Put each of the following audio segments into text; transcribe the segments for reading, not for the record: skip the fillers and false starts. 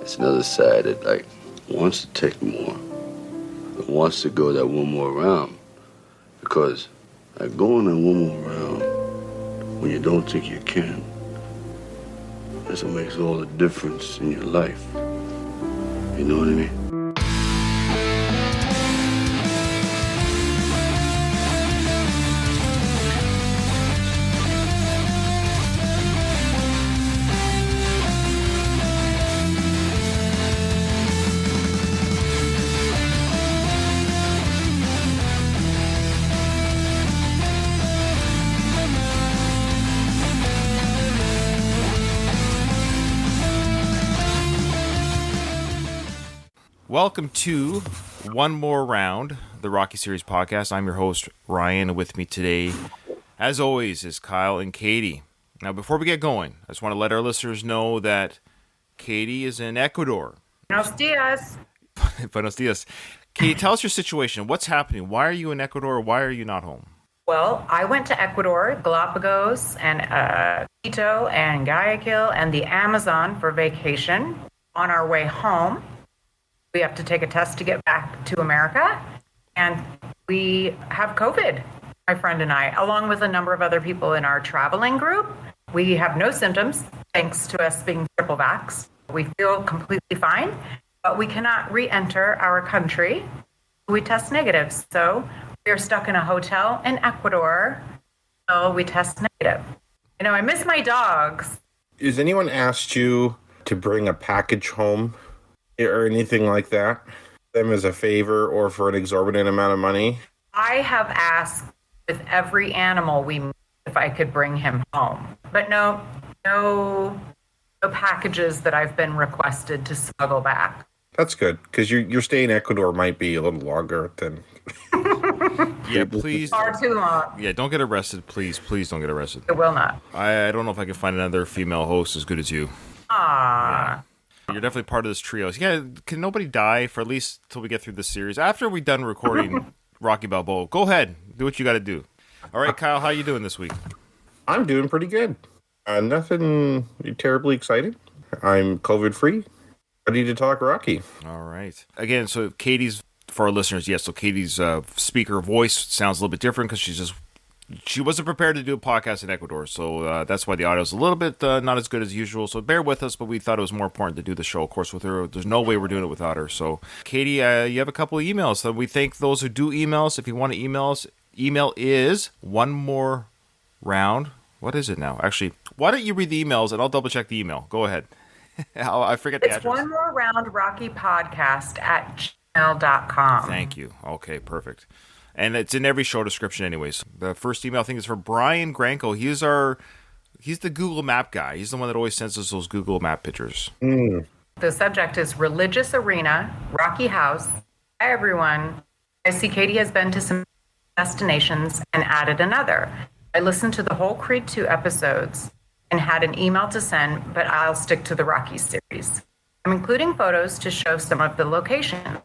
it's another side that like wants to take more, that wants to go that one more round. Because like going that one more round when you don't think you can, that's what makes all the difference in your life. You know what I mean? Welcome to One More Round, the Rocky Series podcast. I'm your host, Ryan. With me today, as always, is Kyle and Katie. Now, before we get going, I just want to let our listeners know that Katie is in Ecuador. Buenos dias. Buenos dias. Katie, tell us your situation. What's happening? Why are you in Ecuador? Why are you not home? Well, I went to Ecuador, Galapagos, and Quito, and Guayaquil, and the Amazon for vacation. On our way home, we have to take a test to get back to America, and we have COVID, my friend and I, along with a number of other people in our traveling group. We have no symptoms, thanks to us being triple vaxxed. We feel completely fine, but we cannot re-enter our country. We test negative, so we are stuck in a hotel in Ecuador until we test negative. You know, I miss my dogs. Has anyone asked you to bring a package home or anything like that, them as a favor or for an exorbitant amount of money? I have asked with every animal we meet if I could bring him home, but no packages that I've been requested to smuggle back. That's good, because your stay in Ecuador might be a little longer than... Yeah, please. Far too long. Yeah, don't get arrested. Please don't get arrested. It will not. I don't know if I can find another female host as good as you. Ah. Yeah. You're definitely part of this trio. Yeah, can nobody die for at least till we get through this series? After we're done recording Rocky Balboa, go ahead. Do what you got to do. All right, Kyle, how you doing this week? I'm doing pretty good. Nothing terribly exciting. I'm COVID-free. Ready to talk Rocky. All right. Again, so Katie's, for our listeners, yes, so Katie's speaker voice sounds a little bit different because she wasn't prepared to do a podcast in Ecuador, so that's why the audio is a little bit not as good as usual. So bear with us, but we thought it was more important to do the show, of course, with her. There's no way we're doing it without her. So, Katie, you have a couple of emails. So we thank those who do email us. If you want to email us, email is one more round. What is it now? Actually, why don't you read the emails and I'll double check the email. Go ahead. I forget the address. It's one more round Rocky Podcast at gmail.com. Thank you. Okay, perfect. And it's in every show description anyways. The first email, I think, is for Brian Granko. He's the Google Map guy. He's the one that always sends us those Google Map pictures. The subject is Religious Arena, Rocky House. Hi, everyone. I see Katie has been to some destinations and added another. I listened to the whole Creed 2 episodes and had an email to send, but I'll stick to the Rocky series. I'm including photos to show some of the locations.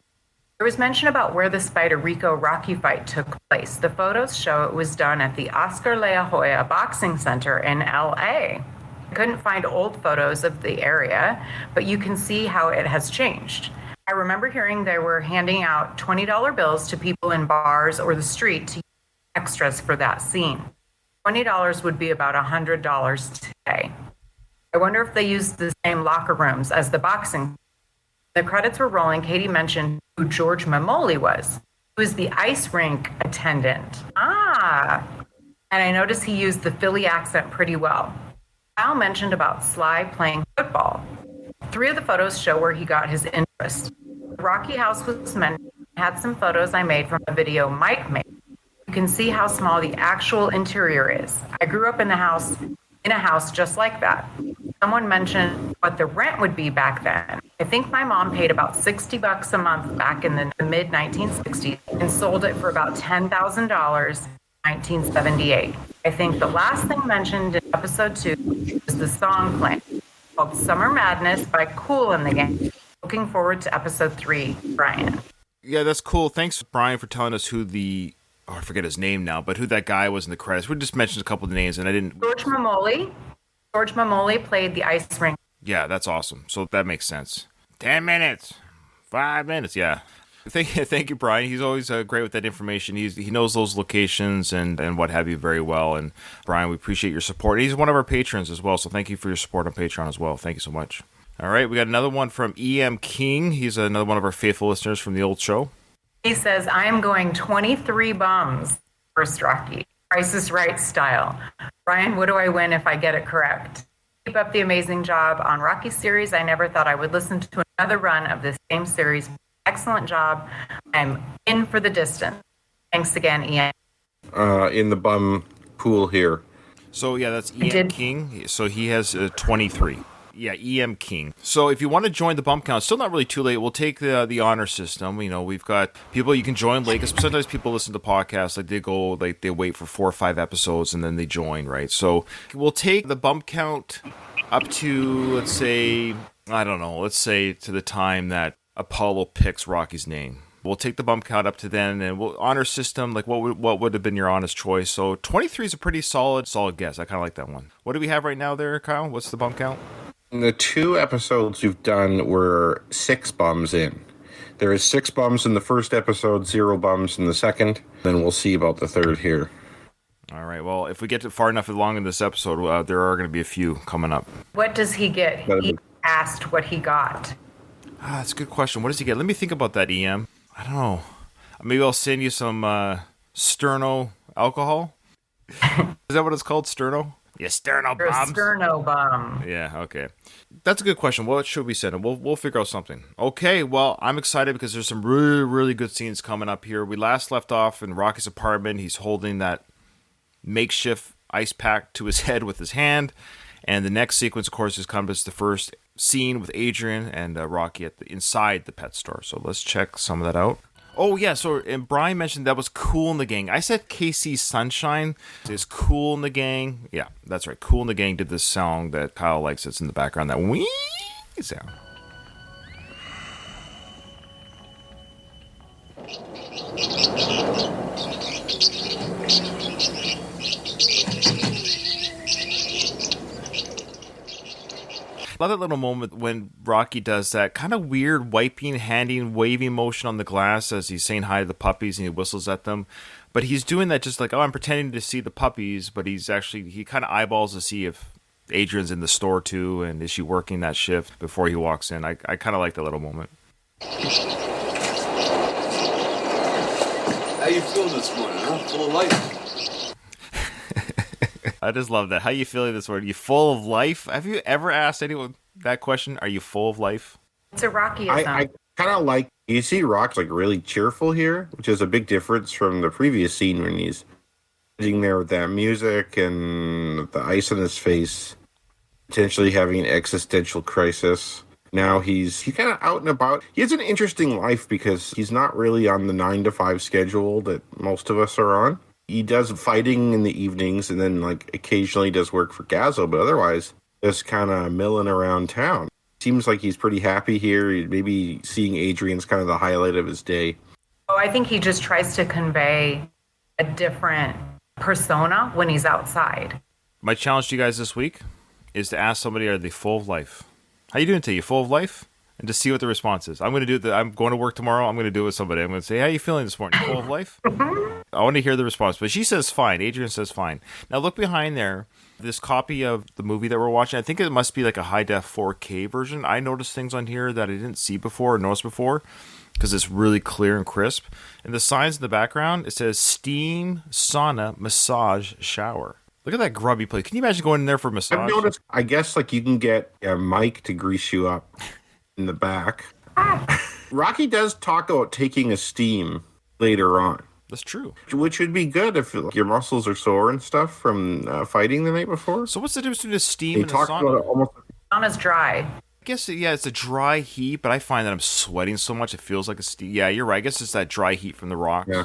There was mention about where the Spider Rico Rocky fight took place. The photos show it was done at the Oscar De La Hoya Boxing Center in L.A. I couldn't find old photos of the area, but you can see how it has changed. I remember hearing they were handing out $20 bills to people in bars or the street to use extras for that scene. $20 would be about $100 today. I wonder if they used the same locker rooms as the boxing. The credits were rolling. Katie mentioned who George Mamoli was. He was the ice rink attendant. And I noticed he used the Philly accent pretty well. Al mentioned about Sly playing football. 3 of the photos show where he got his interest. The Rocky House was mentioned. I had some photos I made from a video Mike made. You can see how small the actual interior is. I grew up in a house just like that. Someone mentioned what the rent would be back then. I think my mom paid about $60 a month back in the mid-1960s and sold it for about $10,000 in 1978. I think the last thing mentioned in episode 2 was the song playing called Summer Madness by Kool and the Gang. Looking forward to episode 3, Brian. Yeah, that's cool. Thanks, Brian, for telling us who I forget his name now, but who that guy was in the credits. We just mentioned a couple of names, and I didn't... George Mamoli. George Mamoli played the ice rink. Yeah, that's awesome. So that makes sense. 10 minutes. 5 minutes, yeah. Thank you, Brian. He's always great with that information. He knows those locations and what have you very well. And Brian, we appreciate your support. He's one of our patrons as well, so thank you for your support on Patreon as well. Thank you so much. All right, we got another one from E.M. King. He's another one of our faithful listeners from the old show. He says, I am going 23 bums first Rocky, Price is Right style. Brian, what do I win if I get it correct? Keep up the amazing job on Rocky series. I never thought I would listen to another run of this same series. Excellent job. I'm in for the distance. Thanks again, Ian. In the bum pool here. So, yeah, that's E.M. King. So he has 23. Yeah, E.M. King. So if you want to join the bump count, it's still not really too late. We'll take the honor system. You know, we've got people you can join late, because sometimes people listen to podcasts, they wait for 4 or 5 episodes and then they join, right? So we'll take the bump count up to, let's say to the time that Apollo picks Rocky's name. We'll take the bump count up to then, and we'll honor system. Like, what would have been your honest choice? So 23 is a pretty solid guess. I kind of like that one. What do we have right now there, Kyle? What's the bump count? The 2 episodes you've done were 6 bums in. There is 6 bums in the first episode, 0 bums in the second. Then we'll see about the third here. All right. Well, if we get to far enough along in this episode, there are going to be a few coming up. What does he get? He asked what he got. That's a good question. What does he get? Let me think about that, EM. I don't know. Maybe I'll send you some Sterno alcohol. Is that what it's called, Sterno? Yeah, Sterno You're bombs. a Sterno bum. Yeah, okay. That's a good question. What should we send him? We'll figure out something. Okay, well, I'm excited because there's some really, really good scenes coming up here. We last left off in Rocky's apartment. He's holding that makeshift ice pack to his head with his hand. And the next sequence, of course, is the first scene with Adrian and Rocky inside the pet store. So let's check some of that out. Oh, yeah, and Brian mentioned that was Cool in the Gang. I said KC Sunshine is Cool in the Gang. Yeah, that's right. Cool in the Gang did this song that Kyle likes. It's in the background, that wee sound. Love that little moment when Rocky does that kind of weird wiping, handing, waving motion on the glass as he's saying hi to the puppies and he whistles at them. But he's doing that just like, I'm pretending to see the puppies, but he kind of eyeballs to see if Adrian's in the store too, and is she working that shift before he walks in. I kind of like that little moment. How you feeling this morning, huh? Full of life? I just love that. How you feeling this morning? You full of life? Have you ever asked anyone that question? Are you full of life? It's a Rocky-ism. I kind of like, you see Rock's like really cheerful here, which is a big difference from the previous scene when he's sitting there with that music and the ice on his face, potentially having an existential crisis. Now he's kind of out and about. He has an interesting life because he's not really on the 9-to-5 schedule that most of us are on. He does fighting in the evenings and then like occasionally does work for Gazzo, but otherwise just kind of milling around town. Seems like he's pretty happy here. Maybe seeing Adrian's kind of the highlight of his day. Oh, I think he just tries to convey a different persona when he's outside. My challenge to you guys this week is to ask somebody, are they full of life? How you doing today? You full of life? And to see what the response is. I'm going to do that. I'm going to work tomorrow. I'm going to do it with somebody. I'm going to say, how are you feeling this morning? Full of life? I want to hear the response. But she says fine. Adrian says fine. Now look behind there. This copy of the movie that we're watching, I think it must be like a high-def 4K version. I noticed things on here that I didn't see before or notice before because it's really clear and crisp. And the signs in the background, it says steam, sauna, massage, shower. Look at that grubby place. Can you imagine going in there for a massage? I've noticed, I guess, like you can get a mic to grease you up in the back. Rocky does talk about taking a steam later on. That's true. Which would be good if your muscles are sore and stuff from fighting the night before. So what's the difference between a steam and a sauna? sauna? Almost. Sauna's dry. I guess, yeah, it's a dry heat, but I find that I'm sweating so much it feels like a steam. Yeah, you're right. I guess it's that dry heat from the rocks. Yeah.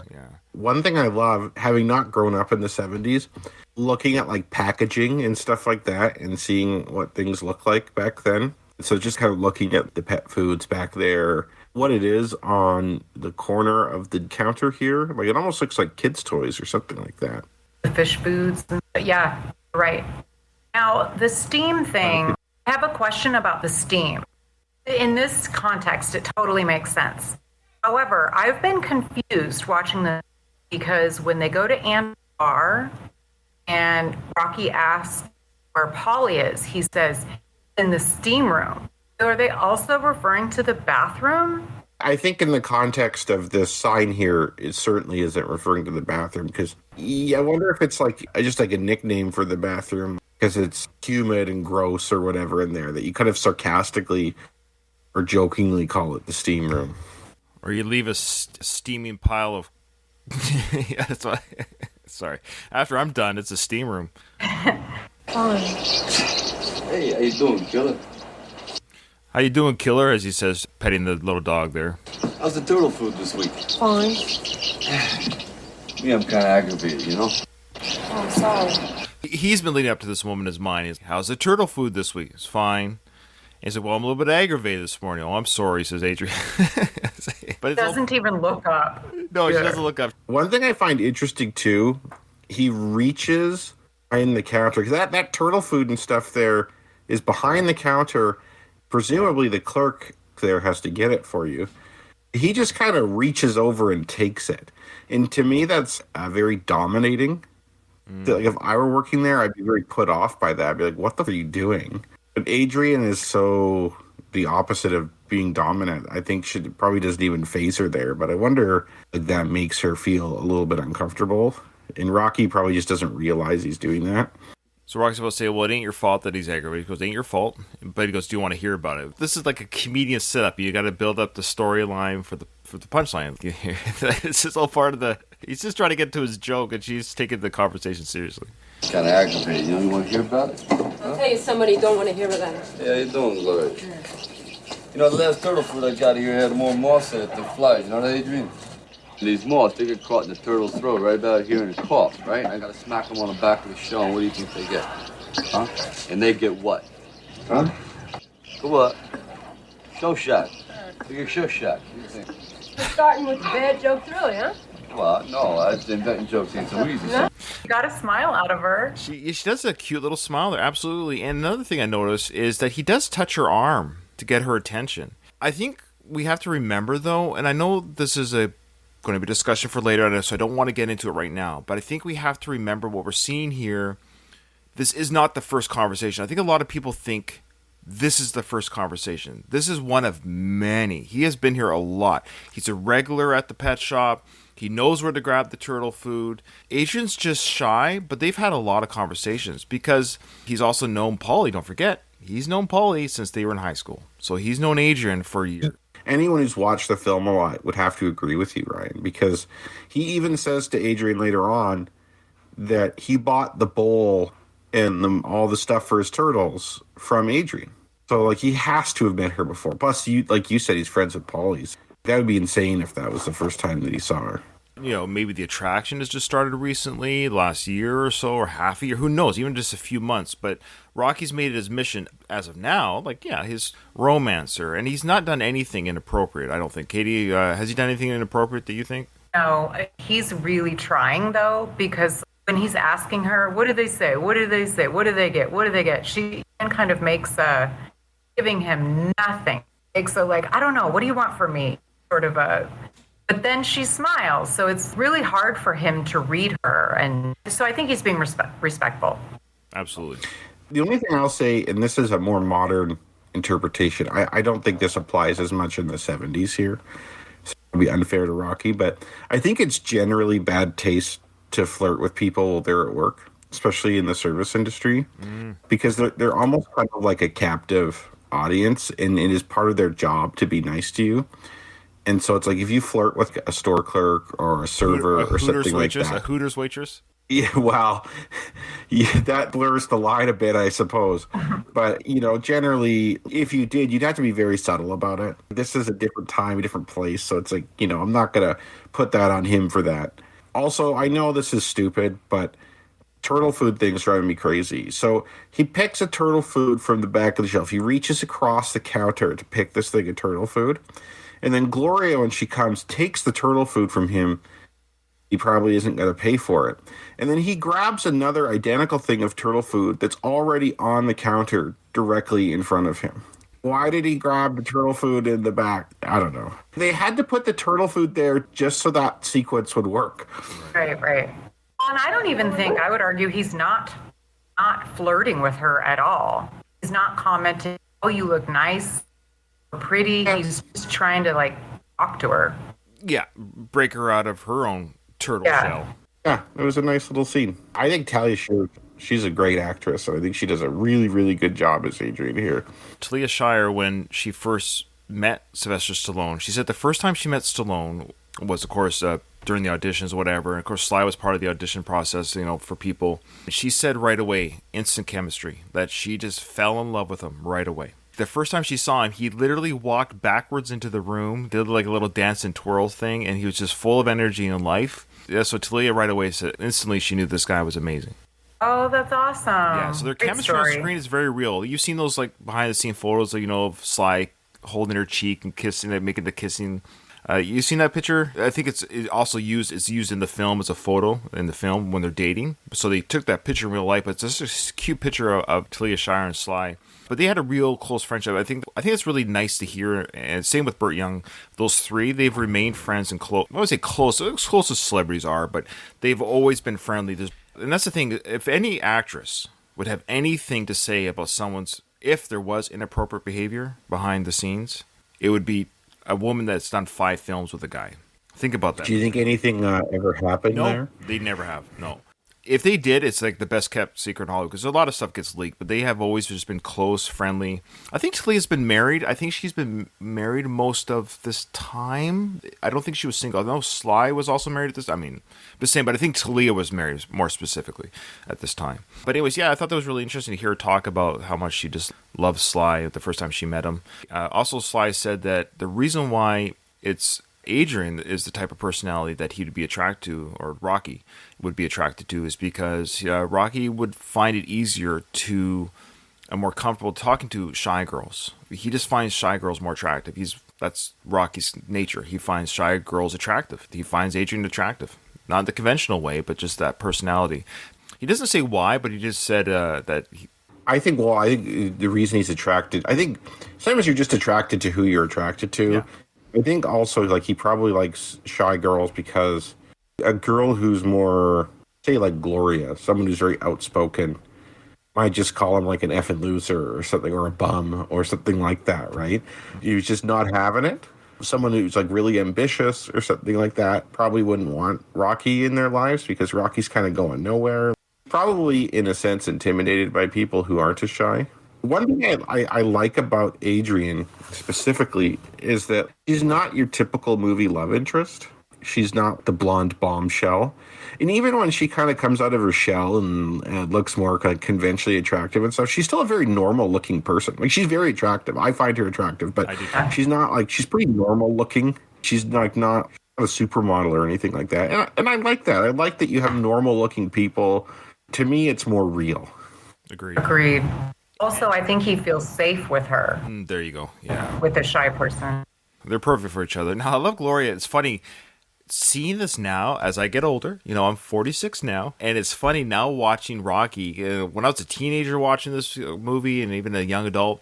One thing I love, having not grown up in the 70s, looking at like packaging and stuff like that and seeing what things look like back then. So just kind of looking at the pet foods back there, what it is on the corner of the counter here. Like it almost looks like kids' toys or something like that. The fish foods. Yeah, right. Now, the steam thing, I have a question about the steam. In this context, it totally makes sense. However, I've been confused watching this because when they go to Anne's bar and Rocky asks where Polly is, he says, in the steam room. So are they also referring to the bathroom? I think in the context of this sign here, it certainly isn't referring to the bathroom because I wonder if it's like just like a nickname for the bathroom because it's humid and gross or whatever in there that you kind of sarcastically or jokingly call it the steam room. Or you leave a steaming pile of... Yeah, that's why... Sorry. After I'm done, it's a steam room. Hey, how you doing, killer? How you doing, killer? As he says, petting the little dog there. How's the turtle food this week? Fine. Me, I'm kind of aggravated, you know? Oh, I'm sorry. He's been leading up to this moment in his mind. He's, how's the turtle food this week? It's fine. He said, well, I'm a little bit aggravated this morning. Oh, I'm sorry, says Adrian. But it doesn't even look up. No, she doesn't look up. One thing I find interesting, too, he reaches behind the counter. Because that turtle food and stuff there is behind the counter. Presumably the clerk there has to get it for you. He just kind of reaches over and takes it. And to me, that's very dominating. Like if I were working there, I'd be very put off by that. I'd be like, what the f are you doing? But Adrian is so the opposite of being dominant. I think she probably doesn't even phase her there. But I wonder if that makes her feel a little bit uncomfortable. And Rocky probably just doesn't realize he's doing that. So Rocky's supposed to say, well, it ain't your fault that he's aggravated. He goes, it ain't your fault. But he goes, do you want to hear about it? This is like a comedian setup. You got to build up the storyline for the punchline. This is all part of the... He's just trying to get to his joke, and she's taking the conversation seriously. Kind of aggravated. You want to hear about it? I'll tell you somebody you don't want to hear about it. Yeah, you doing, Gloria? You know, the last turtle food I got here had more moss in it than flies. You know that, Adrian? These moths, they get caught in the turtle's throat right about here in his cough, right? And I gotta smack them on the back of the shell, and what do you think they get? Huh? And they get what? Huh? For what? Show shot. They get show shot. What do you think? You're starting with the bad jokes early, huh? Well, no, I just inventing jokes ain't so easy. So. You got a smile out of her. She does a cute little smile there, absolutely. And another thing I noticed is that he does touch her arm to get her attention. I think we have to remember, though, and I know this is going to be a discussion for later, so I don't want to get into it right now, but I think we have to remember what we're seeing here. This is not the first conversation. I think a lot of people think this is the first conversation. This is one of many. He has been here a lot. He's a regular at the pet shop. He knows where to grab the turtle food. Adrian's just shy, but they've had a lot of conversations because he's also known Polly. Don't forget, he's known Polly since they were in high school. So he's known Adrian for years. Anyone who's watched the film a lot would have to agree with you, Ryan, because he even says to Adrian later on that he bought the bowl and all the stuff for his turtles from Adrian. So, like, he has to have met her before. Plus, like you said, he's friends with Polly's. That would be insane if that was the first time that he saw her. You know, maybe the attraction has just started recently, last year or so, or half a year. Who knows? Even just a few months. But Rocky's made it his mission as of now, like, yeah, his romancer. And he's not done anything inappropriate, I don't think. Katie, has he done anything inappropriate that you think? No, he's really trying, though, because when he's asking her, what do they say? What do they say? What do they get? What do they get? She kind of makes giving him nothing. Makes a, like, I don't know, what do you want from me? Sort of a... But then she smiles, so it's really hard for him to read her. And so I think he's being respectful. Absolutely. The only thing I'll say, and this is a more modern interpretation, I don't think this applies as much in the 70s here. So it would be unfair to Rocky, but I think it's generally bad taste to flirt with people there at work, especially in the service industry, because they're almost kind of like a captive audience, and it is part of their job to be nice to you. And so it's like if you flirt with a store clerk or a server or something waitress, like that. A Hooters waitress? Yeah, well, yeah, that blurs the line a bit, I suppose. But, you know, generally, if you did, you'd have to be very subtle about it. This is a different time, a different place. So it's like, you know, I'm not going to put that on him for that. Also, I know this is stupid, but turtle food thing's driving me crazy. So he picks a turtle food from the back of the shelf. He reaches across the counter to pick this thing of turtle food. And then Gloria, when she comes, takes the turtle food from him. He probably isn't going to pay for it. And then he grabs another identical thing of turtle food that's already on the counter directly in front of him. Why did he grab the turtle food in the back? I don't know. They had to put the turtle food there just so that sequence would work. Right. Well, and I don't even think, I would argue he's not flirting with her at all. He's not commenting, oh, you look nice, pretty. He's just trying to like talk to her. Yeah, break her out of her own turtle shell. Yeah, it was a nice little scene. I think Talia Shire, she's a great actress, so I think she does a really, really good job as Adrian here. Talia Shire, when she first met Sylvester Stallone, she said the first time she met Stallone was, of course, during the auditions or whatever. And of course, Sly was part of the audition process, for people. She said right away, instant chemistry, that she just fell in love with him right away. The first time she saw him, he literally walked backwards into the room, did like a little dance and twirl thing, and he was just full of energy and life. Yeah, so Talia right away said, instantly she knew this guy was amazing. Oh, that's awesome. Yeah, so their Great chemistry on story. screen is very real. You've seen those like behind the scene photos, of Sly holding her cheek and kissing it, making the kissing. You seen that picture? I think it's used in the film as a photo in the film when they're dating. So they took that picture in real life, but it's just a cute picture of Talia Shire and Sly. But they had a real close friendship. I think it's really nice to hear. And same with Burt Young. Those three, they've remained friends and close. I would say close as celebrities are, but they've always been friendly. And that's the thing. If any actress would have anything to say about if there was inappropriate behavior behind the scenes, it would be a woman that's done 5 films with a guy. Think about that. Do you think anything ever happened there? No, they never have. No. If they did, it's like the best kept secret in Hollywood because a lot of stuff gets leaked, but they have always just been close, friendly. I think Talia's been married. I think she's been married most of this time. I don't think she was single. I know Sly was also married at this. I mean, the same, but I think Talia was married more specifically at this time. But anyways, yeah, I thought that was really interesting to hear her talk about how much she just loves Sly the first time she met him. Also, Sly said that the reason why it's Adrian is the type of personality that he would be attracted to, or Rocky would be attracted to, is because Rocky would find it easier to, more comfortable talking to shy girls. He just finds shy girls more attractive. That's Rocky's nature. He finds shy girls attractive. He finds Adrian attractive. Not in the conventional way, but just that personality. He doesn't say why, but he just said that I think the reason he's attracted, I think sometimes you're just attracted to who you're attracted to. Yeah. I think also like he probably likes shy girls because a girl who's more, say like Gloria, someone who's very outspoken, might just call him like an effing loser or something, or a bum or something like that, right? He's just not having it. Someone who's like really ambitious or something like that probably wouldn't want Rocky in their lives because Rocky's kind of going nowhere. Probably in a sense intimidated by people who aren't as shy. One thing I like about Adrian specifically is that she's not your typical movie love interest. She's not the blonde bombshell. And even when she kind of comes out of her shell and looks more kind of conventionally attractive and stuff, she's still a very normal looking person. Like, she's very attractive. I find her attractive, but she's not like, she's pretty normal looking. She's like not a supermodel or anything like that. And I like that. I like that you have normal looking people. To me, it's more real. Agreed. Also, I think he feels safe with her. There you go. Yeah. With a shy person. They're perfect for each other. Now, I love Gloria. It's funny seeing this now as I get older. I'm 46 now, and it's funny now watching Rocky. When I was a teenager watching this movie, and even a young adult,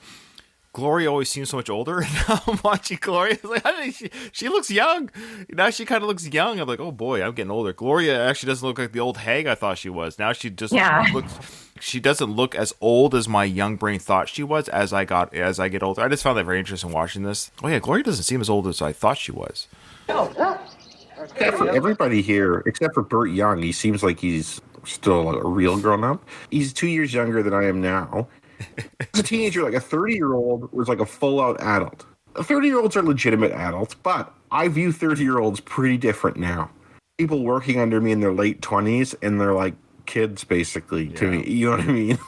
Gloria always seems so much older. And now I'm watching Gloria. It's like, she looks young. Now she kind of looks young. I'm like, oh boy, I'm getting older. Gloria actually doesn't look like the old hag I thought she was. Now she just looks. She doesn't look as old as my young brain thought she was as I get older. I just found that very interesting watching this. Oh yeah, Gloria doesn't seem as old as I thought she was. Yeah, for everybody here, except for Burt Young, he seems like he's still a real grown up. He's 2 years younger than I am now. As a teenager, like a 30-year-old was like a full-out adult. 30-year-olds are legitimate adults, but I view 30-year-olds pretty different now. People working under me in their late 20s, and they're like kids, basically, to me. You know what I mean?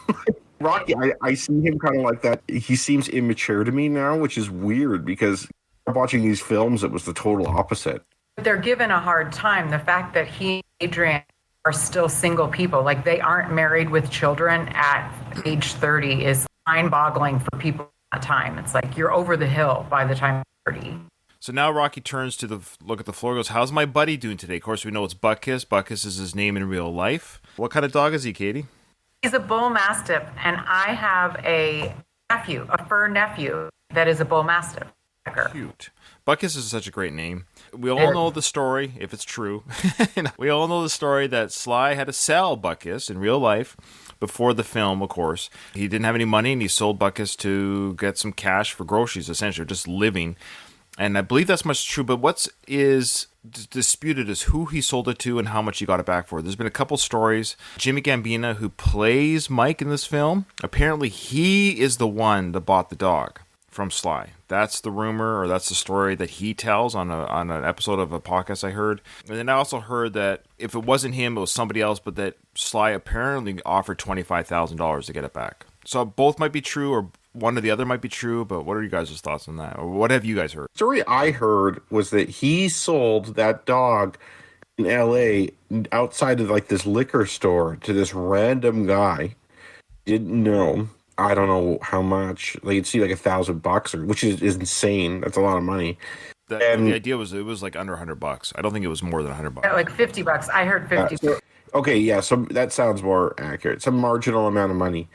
Rocky, I see him kind of like that. He seems immature to me now, which is weird, because watching these films, it was the total opposite. They're given a hard time. The fact that he and Adrian are still single people, like they aren't married with children at age 30, is mind-boggling for people at that time. It's like you're over the hill by the time you're 30. So now Rocky turns to look at the floor and goes, how's my buddy doing today? Of course, we know it's Buckus. Buckus is his name in real life. What kind of dog is he, Katie? He's a bull mastiff, and I have a fur nephew. that is a bull mastiff. Cute. Buckus is such a great name. We all know the story, if it's true. We all know the story that Sly had to sell Buckus in real life before the film, of course. He didn't have any money, and he sold Buckus to get some cash for groceries, essentially, just living. And I believe that's much true, but what is disputed is who he sold it to and how much he got it back for. There's been a couple stories. Jimmy Gambino, who plays Mike in this film, apparently he is the one that bought the dog from Sly. That's the rumor, or that's the story that he tells on an episode of a podcast I heard. And then I also heard that if it wasn't him, it was somebody else, but that Sly apparently offered $25,000 to get it back. So both might be true, or one or the other might be true, but what are you guys' thoughts on that? Or what have you guys heard? The story I heard was that he sold that dog in LA outside of like this liquor store to this random guy. Didn't know. I don't know how much. Like, it'd see like $1,000, which is insane. That's a lot of money. The idea was it was like under $100. I don't think it was more than $100. Yeah, like $50. I heard 50. Okay, yeah, so that sounds more accurate. Some marginal amount of money.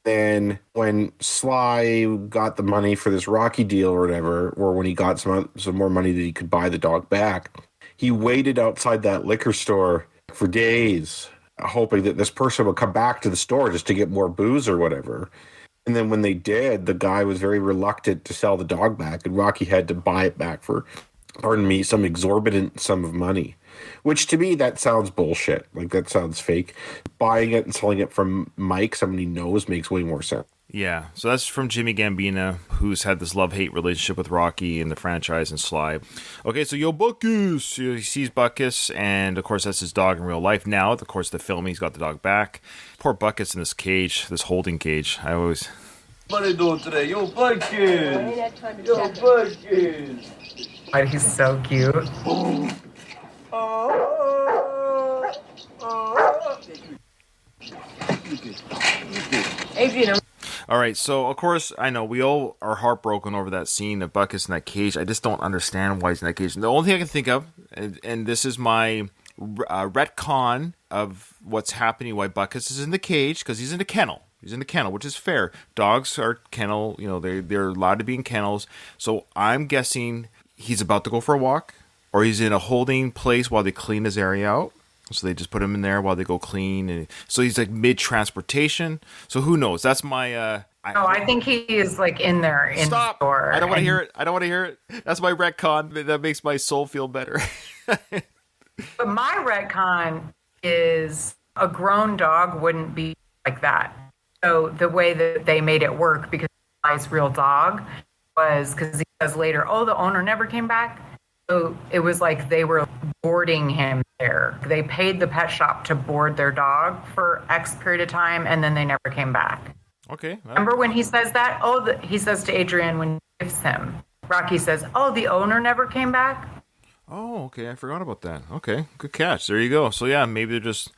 Then when Sly got the money for this Rocky deal or whatever, or when he got some more money that he could buy the dog back, he waited outside that liquor store for days, hoping that this person would come back to the store just to get more booze or whatever. And then when they did, the guy was very reluctant to sell the dog back, and Rocky had to buy it back for, pardon me, some exorbitant sum of money. Which, to me, that sounds bullshit. Like, that sounds fake. Buying it and selling it from Mike, somebody knows, makes way more sense. Yeah, so that's from Jimmy Gambino, who's had this love-hate relationship with Rocky and the franchise and Sly. Okay, so yo, Buckus! He sees Buckus, and of course that's his dog in real life now. Of course, the film, he's got the dog back. Poor Buckus in this cage, this holding cage. What are you doing today? Yo, Buckus! Yo, Buckus! But he's so cute. Adrian, All right, so of course, I know we all are heartbroken over that scene of Buckus in that cage. I just don't understand why he's in that cage. And the only thing I can think of, and this is my retcon of what's happening, why Buckus is in the cage, because he's in a kennel. He's in a kennel, which is fair. Dogs are kennel, they're allowed to be in kennels. So I'm guessing he's about to go for a walk, or he's in a holding place while they clean his area out. So they just put him in there while they go clean. And so he's like mid-transportation. So who knows? That's my... I think he is like in there in Stop! the store. I don't want to hear it. I don't want to hear it. That's my retcon. That makes my soul feel better. But my retcon is a grown dog wouldn't be like that. So the way that they made it work, because Sly's real dog, was because he says later, the owner never came back. So it was like they were boarding him there. They paid the pet shop to board their dog for X period of time, and then they never came back. Okay. Remember when he says that? He says to Adrian when he gives him. Rocky says, the owner never came back? Oh, okay. I forgot about that. Okay. Good catch. There you go. So, yeah, maybe it's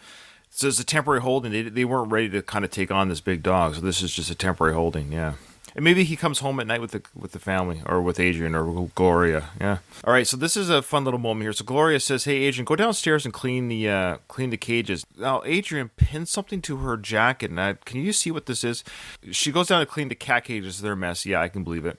a temporary holding. They weren't ready to kind of take on this big dog, so this is just a temporary holding, yeah. And maybe he comes home at night with the family, or with Adrian, or Gloria. Yeah. All right. So this is a fun little moment here. So Gloria says, "Hey, Adrian, go downstairs and clean the cages." Now Adrian pins something to her jacket. And can you see what this is? She goes down to clean the cat cages. They're a mess. Yeah, I can believe it.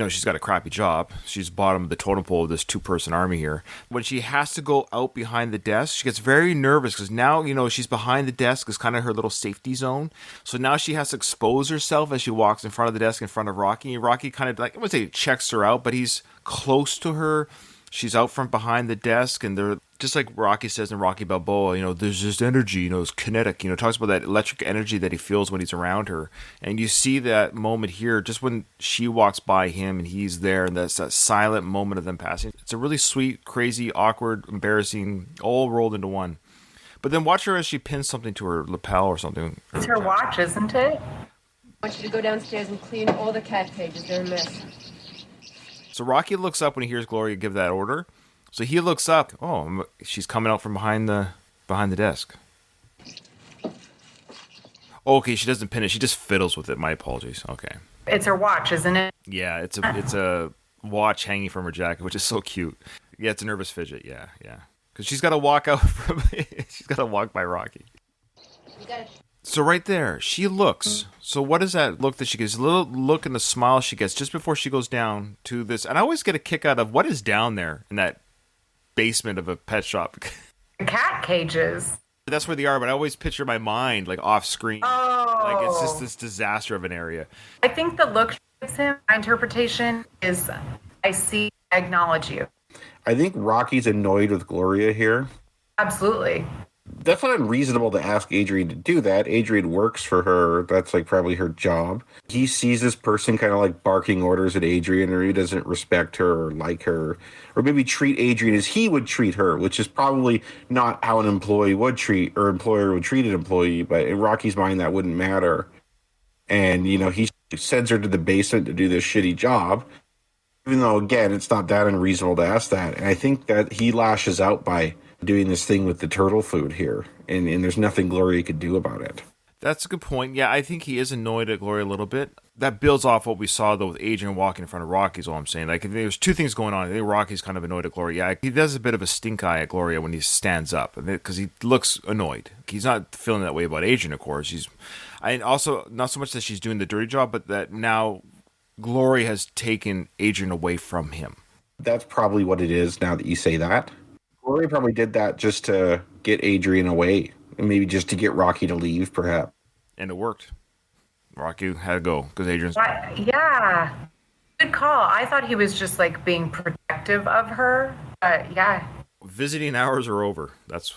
She's got a crappy job. She's bottom of the totem pole of this 2-person army here. When she has to go out behind the desk, she gets very nervous because now, she's behind the desk is kind of her little safety zone. So now she has to expose herself as she walks in front of the desk in front of Rocky. Rocky kind of I wouldn't say checks her out, but he's close to her. She's out from behind the desk, and they're just like Rocky says in Rocky Balboa, there's this energy, it's kinetic, talks about that electric energy that he feels when he's around her. And you see that moment here, just when she walks by him and he's there, and that's that silent moment of them passing. It's a really sweet, crazy, awkward, embarrassing, all rolled into one. But then watch her as she pins something to her lapel or something. It's her watch, isn't it? I want you to go downstairs and clean all the cat cages. They're a mess. So Rocky looks up when he hears Gloria give that order. So he looks up. Oh, she's coming out from behind the desk. Okay, she doesn't pin it. She just fiddles with it. My apologies. Okay. It's her watch, isn't it? Yeah, it's a watch hanging from her jacket, which is so cute. Yeah, it's a nervous fidget. Yeah. Because she's got to walk out she's got to walk by Rocky. So right there, she looks. So what is that look that she gets? A little look and the smile she gets just before she goes down to this. And I always get a kick out of what is down there in that basement of a pet shop. Cat cages. That's where they are, but I always picture my mind like off screen. Oh. Like it's just this disaster of an area. I think the look she gives him, my interpretation is, I acknowledge you. I think Rocky's annoyed with Gloria here. Absolutely. That's not unreasonable to ask Adrian to do that. Adrian works for her. That's like probably her job. He sees this person kind of like barking orders at Adrian, or he doesn't respect her or like her, or maybe treat Adrian as he would treat her, which is probably not how an employee would treat, or employer would treat an employee. But in Rocky's mind, that wouldn't matter. And, you know, he sends her to the basement to do this shitty job, even though, again, it's not that unreasonable to ask that. And I think that he lashes out by doing this thing with the turtle food here, and there's nothing Gloria could do about it. That's a good point. Yeah, I think he is annoyed at Gloria a little bit. That builds off what we saw, though, with Adrian walking in front of Rocky, is all I'm saying. Like, there's two things going on. I think Rocky's kind of annoyed at Gloria. Yeah, he does a bit of a stink eye at Gloria when he stands up, because he looks annoyed. He's not feeling that way about Adrian, of course. And also, not so much that she's doing the dirty job, but that now Gloria has taken Adrian away from him. That's probably what it is now that you say that. Gloria probably did that just to get Adrian away, and maybe just to get Rocky to leave, perhaps. And it worked. Rocky had to go because Adrian's... Yeah. Good call. I thought he was just like being protective of her. But yeah. Visiting hours are over. That's...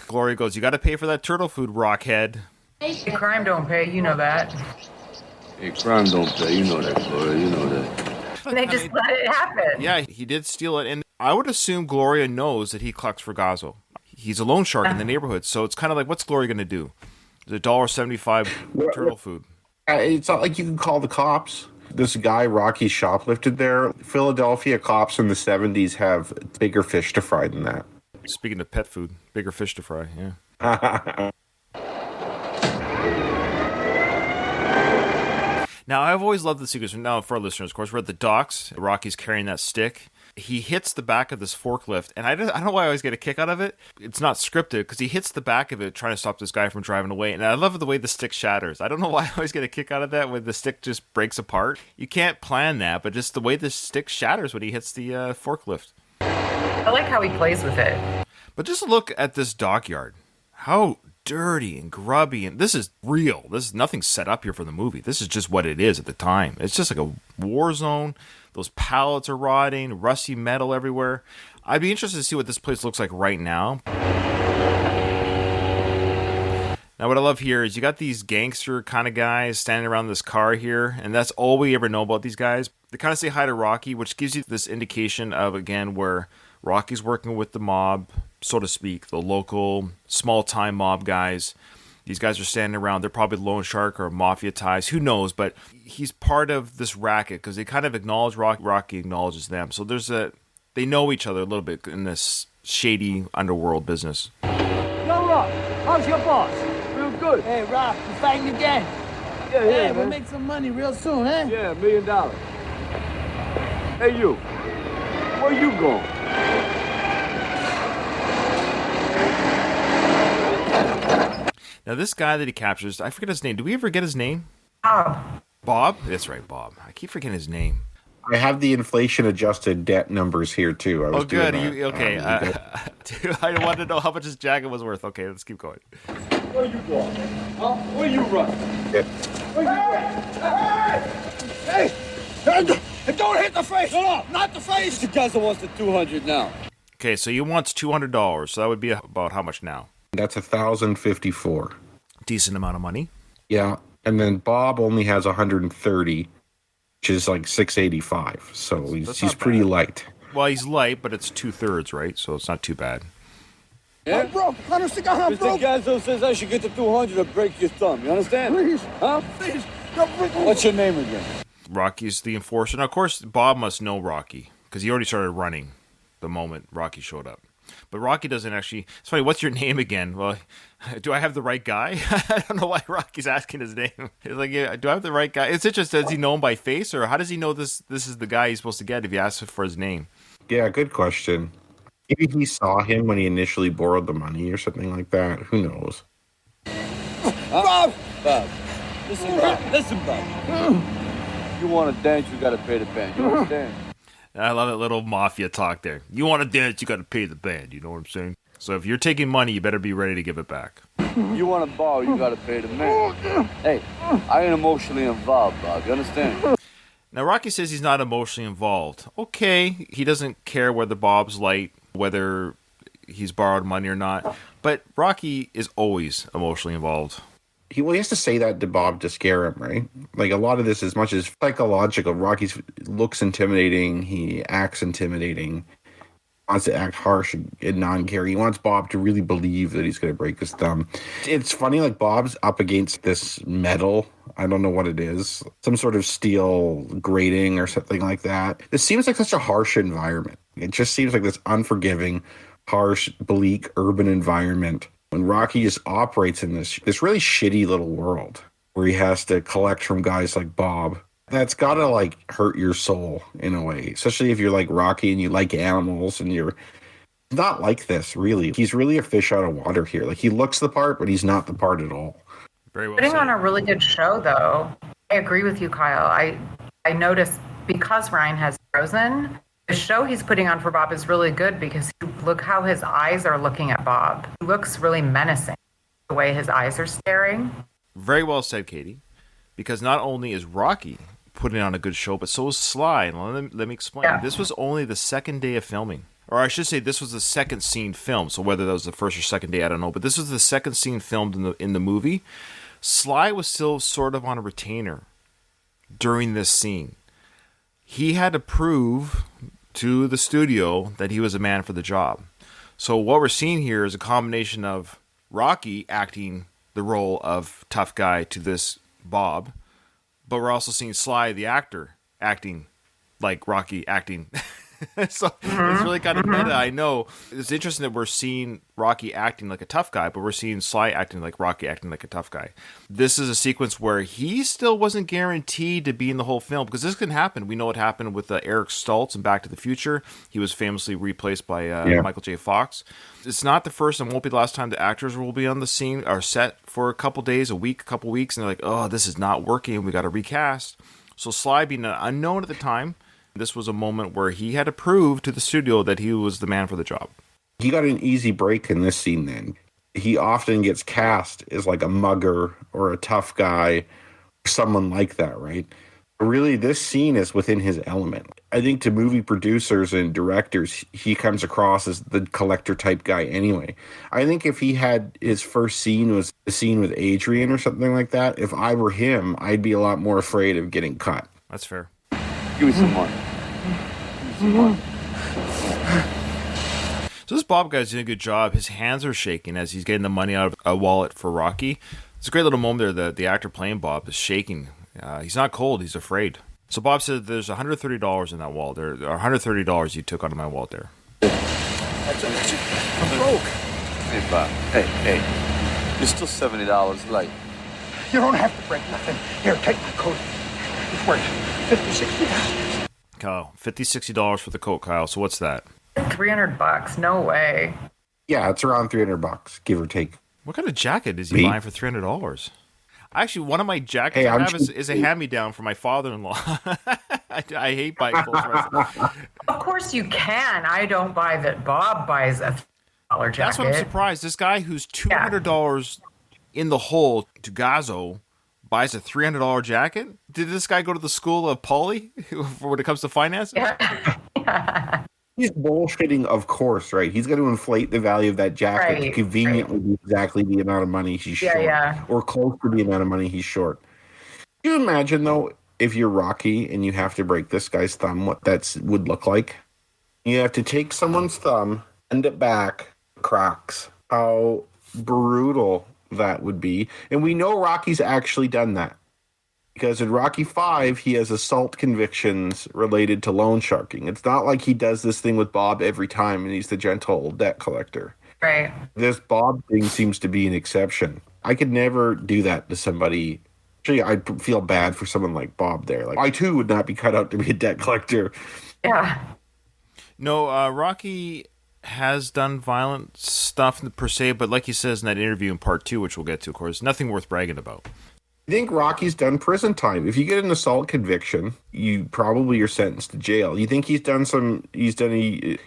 Gloria goes, you got to pay for that turtle food, Rockhead. Hey, crime don't pay. You know that. Hey, crime don't pay. You know that, Gloria. You know that. And they just let it happen. Yeah, he did steal it. And I would assume Gloria knows that he collects for Gazzo. He's a loan shark in the neighborhood. So it's kind of like, what's Gloria going to do? The $1.75 turtle food. It's not like you can call the cops. This guy, Rocky, shoplifted there. Philadelphia cops in the 70s have bigger fish to fry than that. Speaking of pet food, bigger fish to fry, yeah. Now, I've always loved the sequence. Now, for our listeners, of course, we're at the docks. Rocky's carrying that stick. He hits the back of this forklift, and I don't know why I always get a kick out of it. It's not scripted, because he hits the back of it trying to stop this guy from driving away, and I love the way the stick shatters. I don't know why I always get a kick out of that when the stick just breaks apart. You can't plan that, but just the way the stick shatters when he hits the forklift. I like how he plays with it. But just look at this dockyard. How dirty and grubby, and this is real. This is nothing set up here for the movie. This is just what it is at the time. It's just like a war zone. Those pallets are rotting, rusty metal everywhere. I'd be interested to see what this place looks like right now. Now, what I love here is you got these gangster kind of guys standing around this car here, and that's all we ever know about these guys. They kind of say hi to Rocky, which gives you this indication of, again, where Rocky's working with the mob, so to speak, the local small-time mob guys. These guys are standing around. They're probably loan shark or mafia ties. Who knows? But he's part of this racket because they kind of acknowledge Rocky. Rocky acknowledges them. So they know each other a little bit in this shady underworld business. Yo, Rock, how's your boss? Real good. Hey, Rock, you fighting again? Yeah, hey, we'll make some money real soon, eh? Yeah, $1 million. Hey, you. Where you going? Now, this guy that he captures, I forget his name. Do we ever get his name? Bob. Bob? That's right, Bob. I keep forgetting his name. I have the inflation-adjusted debt numbers here, too. Oh, good. Okay. I wanted to know how much his jacket was worth. Okay, let's keep going. Where you going? Huh? Where you running? Yeah. Where you running? Hey! Don't hit the face! No, not the face! The guy that wants the 200 now. Okay, so he wants $200. So that would be about how much now? That's $1,054. Decent amount of money. Yeah, and then Bob only has 130, which is like $685. So he's pretty light. Well, he's light, but it's 2/3, right? So it's not too bad. Yeah? I'm broke. Honestly, I'm broke. Mr. Gazzo says I should get the 200 to break your thumb. You understand? Please. Huh? Please. What's your name again? Rocky's the enforcer. Now, of course, Bob must know Rocky because he already started running the moment Rocky showed up. But Rocky doesn't actually... It's funny, what's your name again? Well, do I have the right guy? I don't know why Rocky's asking his name. It's like, yeah, do I have the right guy? It's interesting, does he know him by face? Or how does he know this is the guy he's supposed to get if he asks for his name? Yeah, good question. Maybe he saw him when he initially borrowed the money or something like that. Who knows? Bob! Bob. Listen, Bob. You want to dance, you got to pay the band. You understand? I love that little mafia talk there. You want to dance, you got to pay the band. You know what I'm saying? So if you're taking money, you better be ready to give it back. You want to ball, you got to pay the man. Hey, I ain't emotionally involved, Bob. You understand? Now, Rocky says he's not emotionally involved. Okay, he doesn't care whether Bob's light, whether he's borrowed money or not. But Rocky is always emotionally involved. He has to say that to Bob to scare him, right? Like, a lot of this, as much as psychological, Rocky looks intimidating, he acts intimidating, wants to act harsh and non-caring. He wants Bob to really believe that he's going to break his thumb. It's funny, like, Bob's up against this metal. I don't know what it is. Some sort of steel grating or something like that. This seems like such a harsh environment. It just seems like this unforgiving, harsh, bleak, urban environment. When Rocky just operates in this really shitty little world where he has to collect from guys like Bob, that's got to, like, hurt your soul in a way, especially if you're like Rocky and you like animals and you're not like this, really. He's really a fish out of water here. Like, he looks the part, but he's not the part at all. Very well Putting said. on a really good show, though. I agree with you, Kyle. I noticed because Ryan has Frozen, the show he's putting on for Bob is really good because look how his eyes are looking at Bob. He looks really menacing, the way his eyes are staring. Very well said, Katie. Because not only is Rocky putting on a good show, but so is Sly. And let me explain. Yeah. This was only the second day of filming. Or I should say this was the second scene filmed. So whether that was the first or second day, I don't know. But this was the second scene filmed in the movie. Sly was still sort of on a retainer during this scene. He had to prove to the studio that he was a man for the job. So what we're seeing here is a combination of Rocky acting the role of tough guy to this Bob, but we're also seeing Sly, the actor, acting like Rocky acting. So it's really kind of meta. I know it's interesting that we're seeing Rocky acting like a tough guy, but we're seeing Sly acting like Rocky acting like a tough guy. This is a sequence where he still wasn't guaranteed to be in the whole film, because this can happen. We know what happened with Eric Stoltz in Back to the Future. He was famously replaced by Michael J. Fox. It's not the first and won't be the last time the actors will be on the scene or set for a couple days, a week, a couple weeks, and they're like, oh, this is not working. We got to recast. So Sly, being an unknown at the time, this was a moment where he had to prove to the studio that he was the man for the job. He got an easy break in this scene then. He often gets cast as like a mugger or a tough guy, or someone like that, right? But really, this scene is within his element. I think to movie producers and directors, he comes across as the collector type guy anyway. I think if he had his first scene was the scene with Adrian or something like that, if I were him, I'd be a lot more afraid of getting cut. That's fair. Give me some money. Give me some money. So this Bob guy's doing a good job. His hands are shaking as he's getting the money out of a wallet for Rocky. It's a great little moment there. The actor playing Bob is shaking. He's not cold. He's afraid. So Bob said there's $130 in that wallet. There are $130 you took out of my wallet there. I'm broke. Hey, Bob. Hey. You're still $70 late. You don't have to break nothing. Here, take my coat. It's worth $50, $60. Kyle, $50, $60 for the coat, Kyle. So what's that? $300. No way. Yeah, it's around $300, give or take. What kind of jacket is he buying for $300? Actually, one of my jackets I have is a hand-me-down for my father-in-law. I hate buying clothes for Of course you can. I don't buy that Bob buys a $3 jacket. That's what I'm surprised. This guy who's $200 in the hole to Gazo buys a $300 jacket? Did this guy go to the school of Pauly when it comes to finance? Yeah. He's bullshitting, of course, right? He's going to inflate the value of that jacket to conveniently be exactly the amount of money he's short, or close to the amount of money he's short. Can you imagine, though, if you're Rocky and you have to break this guy's thumb, what that would look like? You have to take someone's thumb, bend it back, cracks. How brutal that would be. And we know Rocky's actually done that. Because in Rocky V, he has assault convictions related to loan sharking. It's not like he does this thing with Bob every time and he's the gentle debt collector. Right. This Bob thing seems to be an exception. I could never do that to somebody. Actually, I'd feel bad for someone like Bob there. Like, I too would not be cut out to be a debt collector. Yeah. No, Rocky has done violent stuff per se, but like he says in that interview in part 2, which we'll get to, of course, nothing worth bragging about. I think Rocky's done prison time. If you get an assault conviction, you probably are sentenced to jail. You think he's done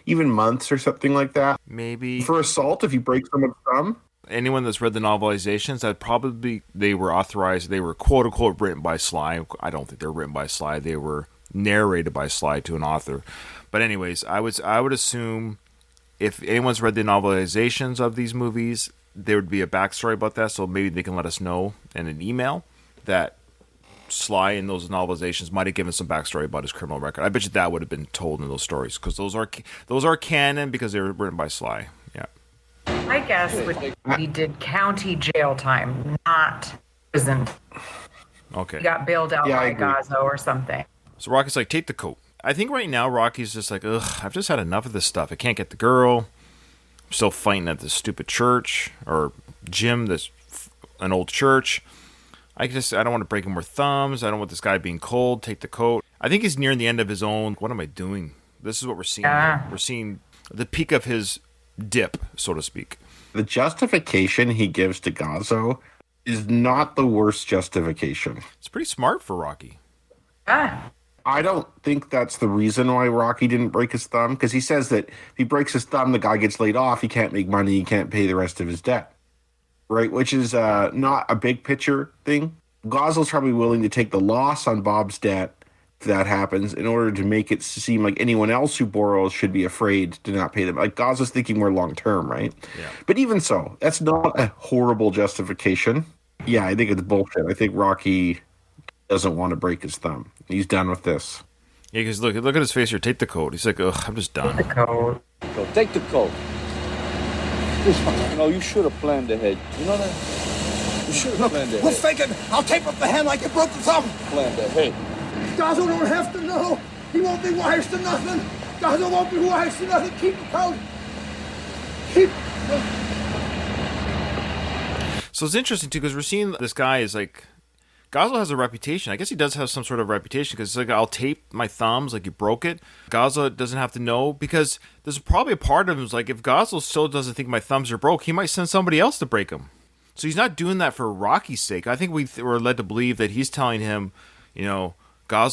even months or something like that? Maybe. For assault, if you break someone's thumb? Anyone that's read the novelizations, that probably they were authorized, they were quote unquote written by Sly. I don't think they're written by Sly. They were narrated by Sly to an author. But anyways, I would assume if anyone's read the novelizations of these movies, there would be a backstory about that, so maybe they can let us know in an email that Sly in those novelizations might have given some backstory about his criminal record. I bet you that would have been told in those stories, because those are canon because they were written by Sly. Yeah. My guess would be he did county jail time, not prison. Okay. He got bailed out by Gazzo or something. So Rocky's like, take the coat. I think right now Rocky's just like, ugh, I've just had enough of this stuff. I can't get the girl. I'm still fighting at this stupid church or gym, an old church. I don't want to break any more thumbs. I don't want this guy being cold. Take the coat. I think he's nearing the end of his own. What am I doing? This is what we're seeing. Yeah. We're seeing the peak of his dip, so to speak. The justification he gives to Gazzo is not the worst justification. It's pretty smart for Rocky. Ah. I don't think that's the reason why Rocky didn't break his thumb, because he says that if he breaks his thumb, the guy gets laid off, he can't make money, he can't pay the rest of his debt. Right, which is not a big picture thing. Gazzo's probably willing to take the loss on Bob's debt if that happens in order to make it seem like anyone else who borrows should be afraid to not pay them. Like Gazzo's thinking more long term, right? Yeah. But even so, that's not a horrible justification. Yeah, I think it's bullshit. I think Rocky doesn't want to break his thumb. He's done with this. Yeah, because look at his face here. Take the coat. He's like, ugh, I'm just done. Take the coat. So take the coat. You know, you should have planned ahead. You know that? You should have planned ahead. We'll fake it. I'll tape up the hand like you broke the thumb. Planned ahead. Gazzo don't have to know. He won't be wise to nothing. Gazzo won't be wise to nothing. Keep the coat. Keep. So it's interesting too, because we're seeing this guy is like, Gazzo has a reputation. I guess he does have some sort of reputation, because it's like, I'll tape my thumbs like you broke it. Gazzo doesn't have to know, because there's probably a part of him who's like, if Gazzo still doesn't think my thumbs are broke, he might send somebody else to break them. So he's not doing that for Rocky's sake. I think we're led to believe that he's telling him, Gazzo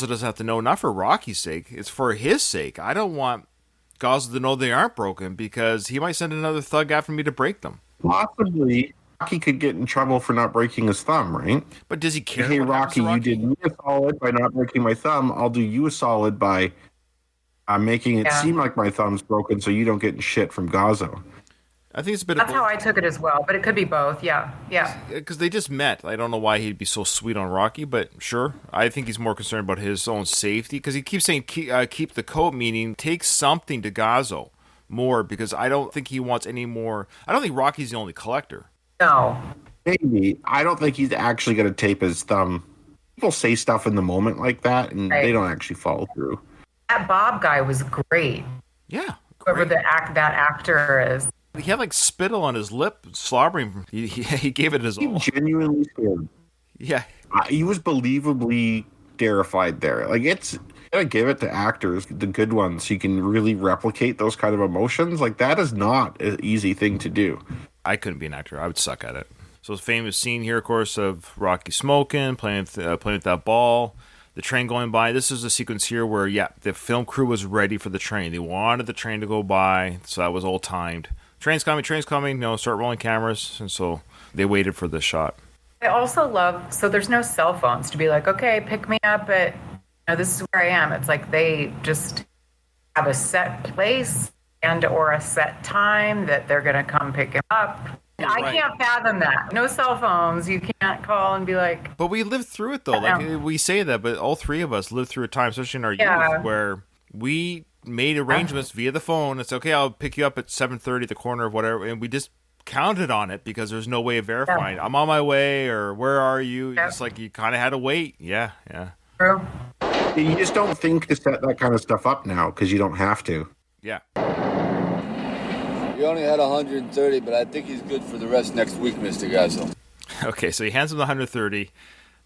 doesn't have to know, not for Rocky's sake. It's for his sake. I don't want Gazzo to know they aren't broken, because he might send another thug after me to break them. Possibly. Rocky could get in trouble for not breaking his thumb, right? But does he care? Hey, Rocky, you did me a solid by not breaking my thumb. I'll do you a solid by making it seem like my thumb's broken so you don't get in shit from Gazzo. I think it's a bit That's of how I took it as well, but it could be both. Yeah. Because they just met. I don't know why he'd be so sweet on Rocky, but sure. I think he's more concerned about his own safety, because he keeps saying keep the coat, meaning take something to Gazzo more, because I don't think he wants any more. I don't think Rocky's the only collector. No. Maybe. I don't think he's actually going to tape his thumb. People say stuff in the moment like that, and they don't actually follow through. That Bob guy was great. Yeah. Whoever that actor is. He had like spittle on his lip, slobbering. He gave it his all. Genuinely scared. Yeah. He was believably terrified there. Like, it's... gotta give it to actors, the good ones, who can really replicate those kind of emotions. Like, that is not an easy thing to do. I couldn't be an actor. I would suck at it. So the famous scene here, of course, of Rocky smoking, playing with that ball, the train going by. This is a sequence here where, the film crew was ready for the train. They wanted the train to go by, so that was all timed. Train's coming. No, start rolling cameras. And so they waited for this shot. I also love, so there's no cell phones to be like, okay, pick me up at, this is where I am. It's like they just have a set place and or a set time that they're going to come pick him up. Right. I can't fathom that. No cell phones. You can't call and be like... But we lived through it, though. Like, we say that, but all three of us lived through a time, especially in our youth, where we made arrangements via the phone. It's okay, I'll pick you up at 7:30 at the corner of whatever, and we just counted on it because there's no way of verifying. I'm on my way, or where are you? It's like you kind of had to wait. Yeah. True. You just don't think to set that kind of stuff up now because you don't have to. Yeah. You only had 130, but I think he's good for the rest next week, Mr. Gazzo. Okay, so he hands him the 130,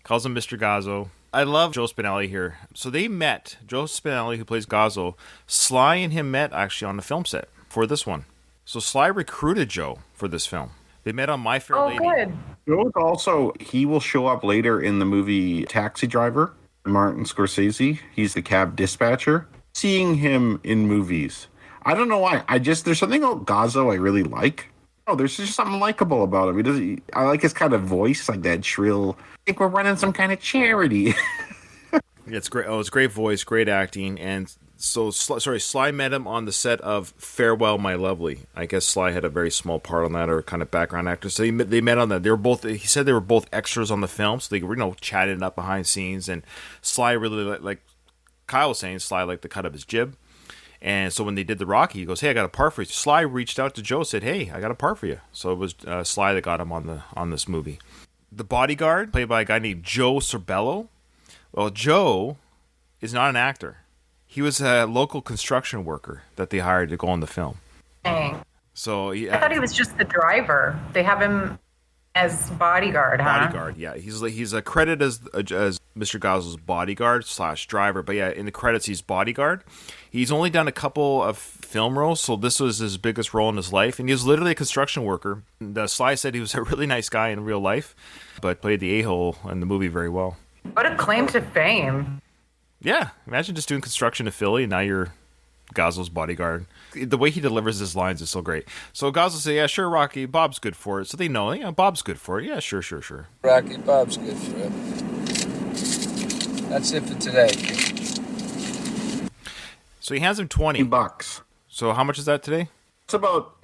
calls him Mr. Gazzo. I love Joe Spinelli here. So they met, Joe Spinelli, who plays Gazzo, Sly and him met actually on the film set for this one. So Sly recruited Joe for this film. They met on My Fair Lady. Good. Joe also, he will show up later in the movie Taxi Driver, Martin Scorsese. He's the cab dispatcher. Seeing him in movies, I don't know why. There's something about Gazzo I really like. Oh, there's just something likable about him. I like his kind of voice, like that shrill, I think we're running some kind of charity. Yeah, it's great. Oh, it's great voice, great acting. And so, Sly met him on the set of Farewell, My Lovely. I guess Sly had a very small part on that, or kind of background actor. So they met on that. They were both. He said they were both extras on the film, so they were chatting up behind scenes. And Sly really like Kyle was saying, Sly liked the cut of his jib. And so when they did the Rocky, he goes, "Hey, I got a part for you." Sly reached out to Joe, said, "Hey, I got a part for you." So it was Sly that got him on this movie. The bodyguard, played by a guy named Joe Sorbello. Well, Joe is not an actor. He was a local construction worker that they hired to go on the film. Dang. So I thought he was just the driver. They have him as bodyguard, huh? Bodyguard, yeah. He's a credit as Mr. Gazzo's bodyguard / driver, but yeah, in the credits he's bodyguard. He's only done a couple of film roles, so this was his biggest role in his life, and he was literally a construction worker. Sly said he was a really nice guy in real life, but played the a-hole in the movie very well. What a claim to fame. Yeah, imagine just doing construction in Philly, and now you're Gazzo's bodyguard. The way he delivers his lines is so great. So Gazzo say, "Yeah, sure, Rocky, Bob's good for it." So they know, yeah, Bob's good for it. Yeah, sure. Rocky, Bob's good for it. That's it for today. So he hands him $20. So how much is that today? It's about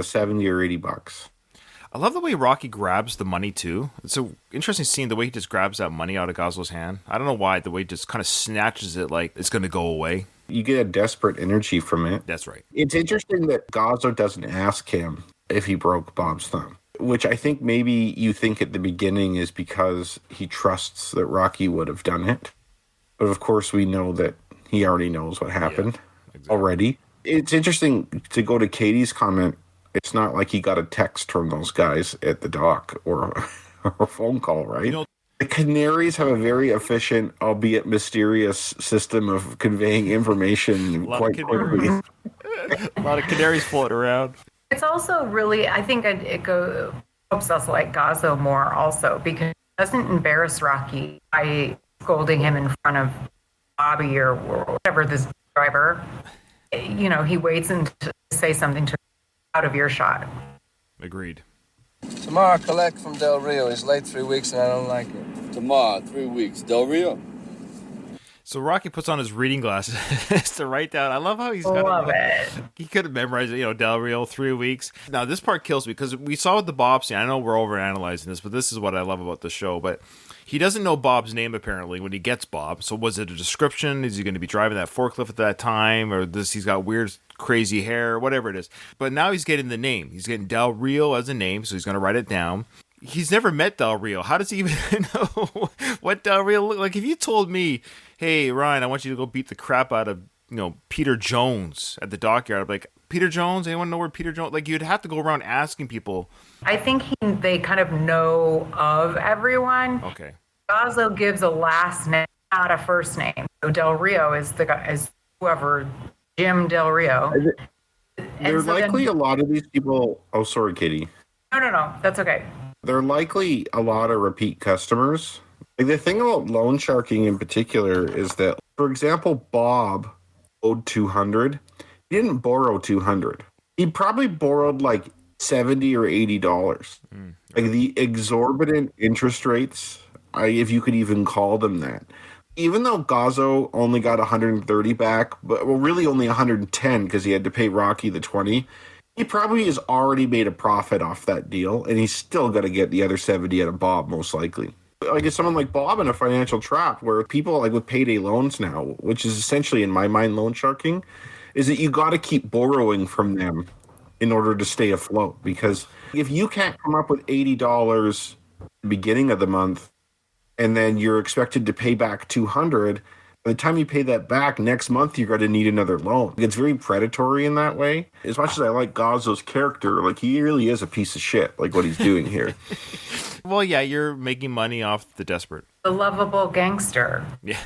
70 or $80. I love the way Rocky grabs the money, too. It's an interesting scene, the way he just grabs that money out of Gazzo's hand. I don't know why, the way he just kind of snatches it like it's going to go away. You get a desperate energy from it. That's right. It's interesting that Gazzo doesn't ask him if he broke Bob's thumb, which I think maybe you think at the beginning is because he trusts that Rocky would have done it. But of course, we know that he already knows what happened already. It's interesting to go to Katie's comment. It's not like he got a text from those guys at the dock or a phone call, right? The Canaries have a very efficient, albeit mysterious, system of conveying information quite quickly. A lot of canaries floating around. It's also really, I think it helps us like Gazzo more also, because it doesn't embarrass Rocky by scolding him in front of Bobby or whatever, this driver. He waits and to say something to out of earshot. Agreed. Tomorrow, collect from Del Rio. He's late 3 weeks and I don't like it. Tomorrow, 3 weeks. Del Rio. So Rocky puts on his reading glasses to write down. I love how he's love it. He could have memorized it, Del Rio, 3 weeks. Now, this part kills me because we saw with the Bob scene. I know we're overanalyzing this, but this is what I love about the show. But he doesn't know Bob's name, apparently, when he gets Bob. So was it a description? Is he going to be driving that forklift at that time? Or he's got weird, crazy hair, whatever it is. But now he's getting the name. He's getting Del Rio as a name, so he's going to write it down. He's never met Del Rio. How does he even know what Del Rio looked like? If you told me, "Hey, Ryan, I want you to go beat the crap out of, Peter Jones at the dockyard," I'd be like, "Peter Jones? Anyone know where Peter Jones?" Like, you'd have to go around asking people. I think they kind of know of everyone. Okay. Gazzo gives a last name, not a first name. So Del Rio is the guy, is whoever, Jim Del Rio. There's likely a lot of these people. Oh, sorry, Katie. No, that's okay. There are likely a lot of repeat customers. Like, the thing about loan sharking in particular is that, for example, Bob owed $200. He didn't borrow $200. He probably borrowed like $70 or $80. Like, the exorbitant interest rates, if you could even call them that. Even though Gazzo only got 130 back, but really only 110 because he had to pay Rocky the 20. He probably has already made a profit off that deal, and he's still going to get the other 70 out of Bob, most likely. Like, it's someone like Bob in a financial trap where people, like with payday loans now, which is essentially, in my mind, loan sharking, is that you got to keep borrowing from them in order to stay afloat. Because if you can't come up with $80 at the beginning of the month, and then you're expected to pay back $200, by the time you pay that back next month, you're going to need another loan. It's very predatory in that way. As much as I like Gazzo's character, like, he really is a piece of shit, like what he's doing here. Well, yeah, you're making money off the desperate. The lovable gangster. Yeah.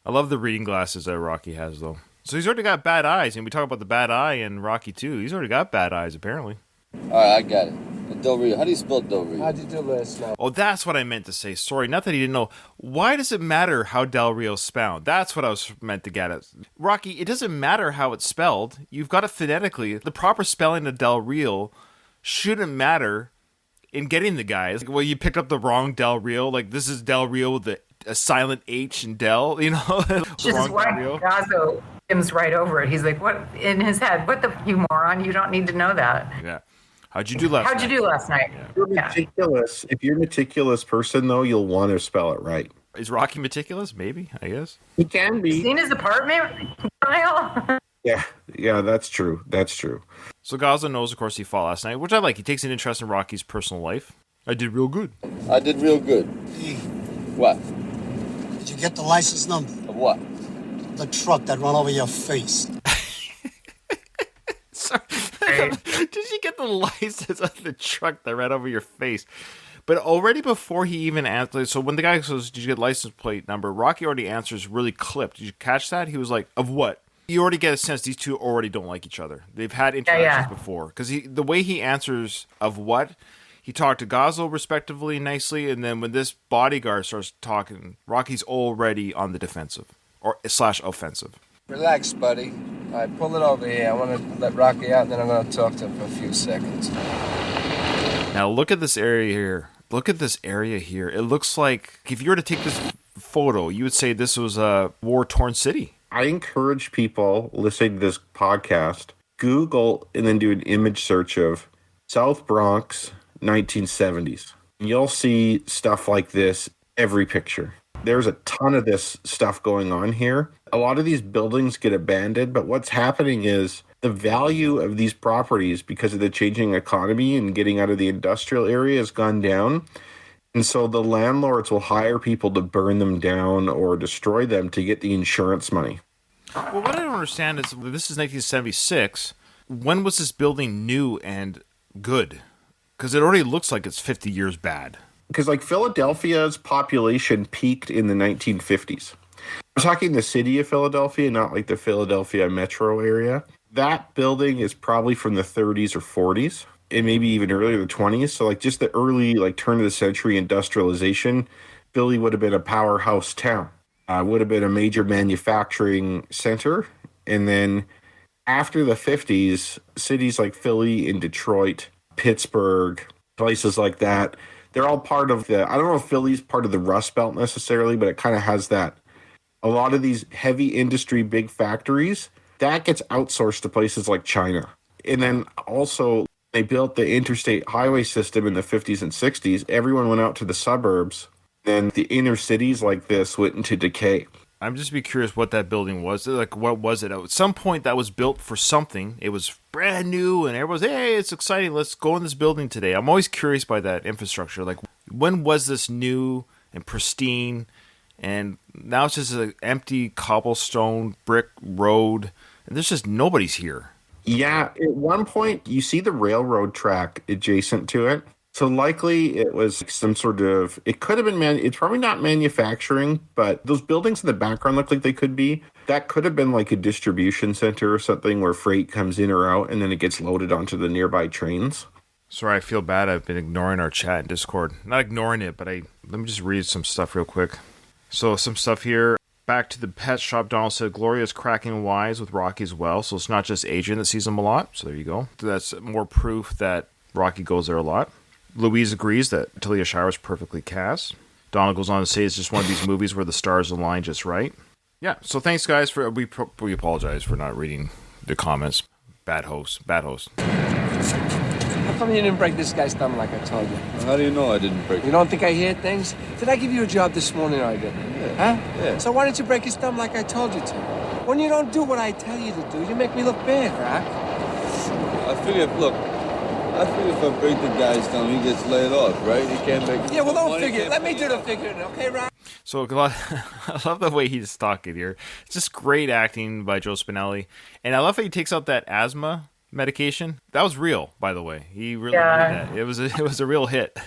I love the reading glasses that Rocky has, though. So he's already got bad eyes, and we talk about the bad eye in Rocky 2. He's already got bad eyes, apparently. All right, I got it. Del Rio. How do you spell Del Rio? How'd you do last night? Oh, that's what I meant to say. Sorry, not that he didn't know. Why does it matter how Del Rio's spelled? That's what I was meant to get at. Rocky, it doesn't matter how it's spelled. You've got it phonetically. The proper spelling of Del Rio shouldn't matter in getting the guy. It's like, well, you picked up the wrong Del Rio. Like, this is Del Rio with a silent H in Del, you know? Which is why Gazzo skims right over it. He's like, what, in his head, what the, you moron, you don't need to know that. Yeah. How'd you do last night? How'd you do last night? Yeah. You're meticulous. If you're a meticulous person, though, you'll want to spell it right. Is Rocky meticulous? Maybe, I guess. He can be. Seen his apartment, Kyle? Yeah, that's true. That's true. So Gaza knows, of course, he fought last night, which I like. He takes an interest in Rocky's personal life. I did real good. I did real good. Hey, What? did you get the license number? Of what? The truck that run over your face. Sorry. Did you get the license of the truck that ran over your face? But already before he even answered, so when the guy says, did you get license plate number? Rocky already answers really clipped. Did you catch that? He was like, of what? You already get a sense these two already don't like each other. They've had interactions before. Because the way he answers of what, he talked to Gazzo respectively, nicely, and then when this bodyguard starts talking, Rocky's already on the defensive or / offensive. Relax, buddy. All right, pull it over here. I want to let Rocky out, and then I'm going to talk to him for a few seconds. Now look at this area here. Look at this area here. It looks like if you were to take this photo, you would say this was a war-torn city. I encourage people listening to this podcast, Google and then do an image search of South Bronx 1970s. You'll see stuff like this every picture. There's a ton of this stuff going on here. A lot of these buildings get abandoned, but what's happening is the value of these properties, because of the changing economy and getting out of the industrial area, has gone down. And so the landlords will hire people to burn them down or destroy them to get the insurance money. Well, what I don't understand is this is 1976. When was this building new and good? Because it already looks like it's 50 years bad. Because like Philadelphia's population peaked in the 1950s. I'm talking the city of Philadelphia, not like the Philadelphia metro area. That building is probably from the 30s or 40s, and maybe even earlier, the 20s. So like just the early like turn of the century industrialization, Philly would have been a powerhouse town. Would have been a major manufacturing center. And then after the 50s, cities like Philly and Detroit, Pittsburgh, places like that, they're all part of the, I don't know if Philly's part of the Rust Belt necessarily, but it kind of has that. A lot of these heavy industry, big factories, that gets outsourced to places like China. And then also they built the interstate highway system in the 50s and 60s. Everyone went out to the suburbs. Then the inner cities like this went into decay. I'm just be curious what that building was. Like, what was it? At some point, that was built for something. It was brand new, and everyone's, hey, it's exciting. Let's go in this building today. I'm always curious by that infrastructure. Like, when was this new and pristine? And now it's just an empty cobblestone brick road, and there's just nobody's here. Yeah, at one point, you see the railroad track adjacent to it. So likely it was some sort of, it could have been, it's probably not manufacturing, but those buildings in the background look like they could be. That could have been like a distribution center or something where freight comes in or out and then it gets loaded onto the nearby trains. Sorry, I feel bad. I've been ignoring our chat in Discord. Not ignoring it, but let me just read some stuff real quick. So some stuff here. Back to the pet shop, Donald said, Gloria is cracking wise with Rocky as well. So it's not just Adrian that sees him a lot. So there you go. That's more proof that Rocky goes there a lot. Louise agrees that Talia Shire is perfectly cast. Donald goes on to say it's just one of these movies where the stars align just right. Yeah, so thanks, guys. We apologize for not reading the comments. Bad host. How come you didn't break this guy's thumb like I told you? Well, how do you know I didn't break You don't think I hear things? Did I give you a job this morning or I didn't? Yeah. Huh? Yeah. So why didn't you break his thumb like I told you to? When you don't do what I tell you to do, you make me look bad, Rock. I figure, look, if I break the guy's thumb, he gets laid off, right? He can't make... Yeah, well, don't money, figure it. can't Let me pay do it the off. figuring, okay, Rock? So I love the way he's talking here. It's just great acting by Joe Spinelli. And I love how he takes out that asthma medication. That was real, by the way. He really did that. It was a real hit.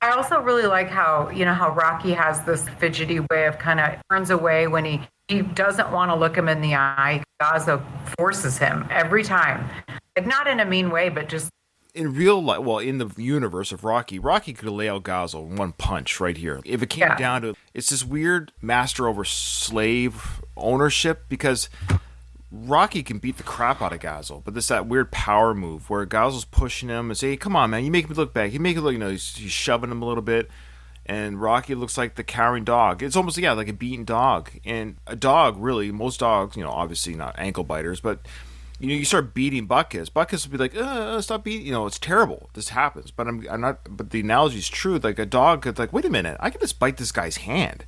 I also really like how Rocky has this fidgety way of kind of turns away when he doesn't want to look him in the eye. Gazzo forces him every time. Like, not in a mean way, but just in real life, well, in the universe of Rocky could lay out Gazzo in one punch right here. If it came down to it, it's this weird master over slave ownership, because Rocky can beat the crap out of Gazzo, but there's that weird power move where Gazzo's pushing him and say, hey, come on, man, you make me look bad. You make it look, he's shoving him a little bit, and Rocky looks like the cowering dog. It's almost, like a beaten dog. And a dog, really, most dogs, obviously not ankle biters, but you start beating Butkus. Butkus will be like, stop beating. It's terrible. This happens. But I'm not. But the analogy is true. Like a dog could like, wait a minute, I can just bite this guy's hand.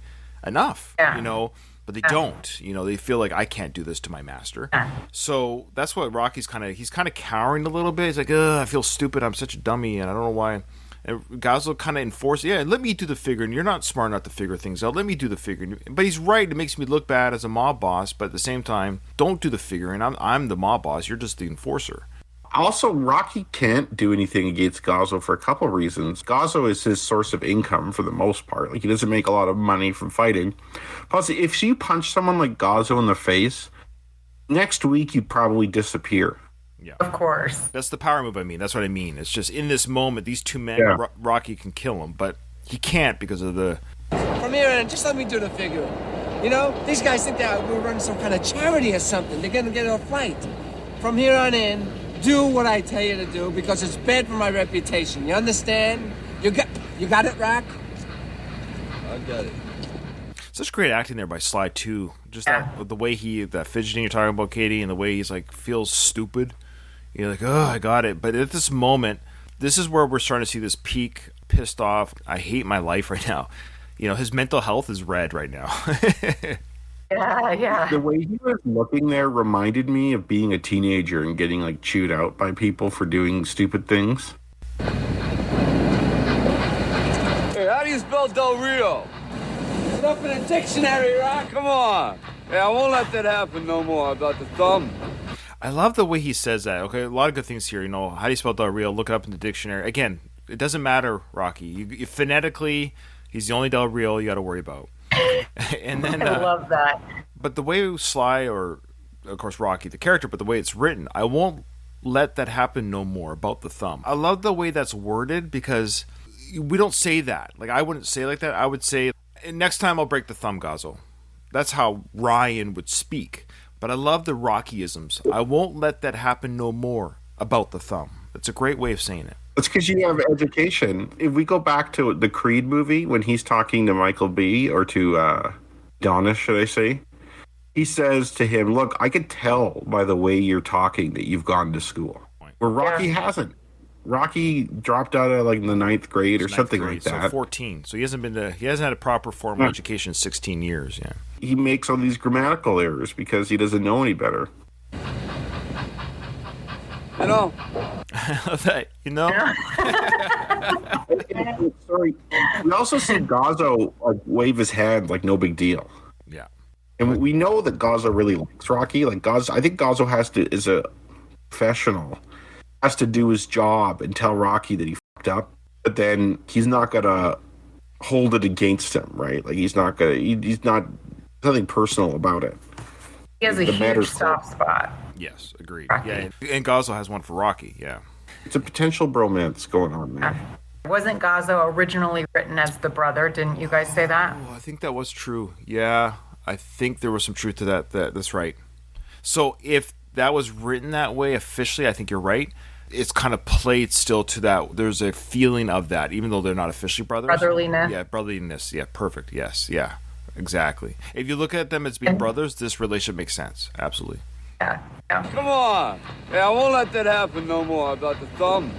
Enough. Yeah. But they don't. They feel like I can't do this to my master. So that's what Rocky's he's kind of cowering a little bit. He's like, I feel stupid. I'm such a dummy, and I don't know why. And Gazzo kind of enforces, let me do the figure, and you're not smart enough to figure things out. Let me do the figure. But he's right. It makes me look bad as a mob boss, but at the same time, don't do the figure, and I'm the mob boss. You're just the enforcer. Also, Rocky can't do anything against Gazzo for a couple of reasons. Gazzo is his source of income for the most part. Like, he doesn't make a lot of money from fighting. Plus, if you punch someone like Gazzo in the face, next week you'd probably disappear. Yeah, of course. That's the power move. I mean, that's what I mean. It's just in this moment, these two men, Rocky can kill him, but he can't because of the. From here on, just let me do the figure. These guys think that we're running some kind of charity or something. They're gonna get a fight. From here on in, do what I tell you to do, because it's bad for my reputation. You understand? You got it, Rock? I got it. Such great acting there by Sly too. Just the way that fidgeting you're talking about, Katie, and the way he's like feels stupid. You're like, oh, I got it. But at this moment, this is where we're starting to see this peak, pissed off, I hate my life right now. His mental health is red right now. Yeah. The way he was looking there reminded me of being a teenager and getting like chewed out by people for doing stupid things. Hey, how do you spell Del Rio? Look up in a dictionary, Rock. Come on. Hey, I won't let that happen no more about the thumb. I love the way he says that. Okay, a lot of good things here. How do you spell Del Rio? Look it up in the dictionary. Again, it doesn't matter, Rocky. You phonetically, he's the only Del Rio you got to worry about. And then I love that. But the way Sly, or of course Rocky, the character, but the way it's written, I won't let that happen no more about the thumb. I love the way that's worded, because we don't say that. Like, I wouldn't say like that. I would say, next time I'll break the thumb, Gazzo. That's how Ryan would speak. But I love the Rockyisms. I won't let that happen no more about the thumb. That's a great way of saying it. It's because you have education. If we go back to the Creed movie, when he's talking to Michael B., or to Adonis, should I say, he says to him, look, I could tell by the way you're talking that you've gone to school. Where Rocky hasn't. Rocky dropped out of like the 9th grade or something like that. So 14. So he hasn't had a proper formal education in 16 years. Yeah. He makes all these grammatical errors because he doesn't know any better. Sorry. We also see Gazzo wave his hand like no big deal. Yeah. And we know that Gazzo really likes Rocky. Like I think Gazzo is a professional, has to do his job and tell Rocky that he fucked up. But then he's not gonna hold it against him, right? Like he's not nothing personal about it. He has a huge soft spot. Yes, agreed. Rocky. Yeah, and Gazzo has one for Rocky. Yeah. It's a potential bromance going on there. Wasn't Gazzo originally written as the brother? Didn't you guys say that? Oh, I think that was true. Yeah, I think there was some truth to that. That's right. So if that was written that way officially, I think you're right. It's kind of played still to that. There's a feeling of that, even though they're not officially brothers. Brotherliness. Yeah, brotherliness. Yeah, perfect. Yes, yeah, exactly. If you look at them as being brothers, this relationship makes sense. Absolutely. Yeah. Come on. Hey, I won't let that happen no more about the thumb.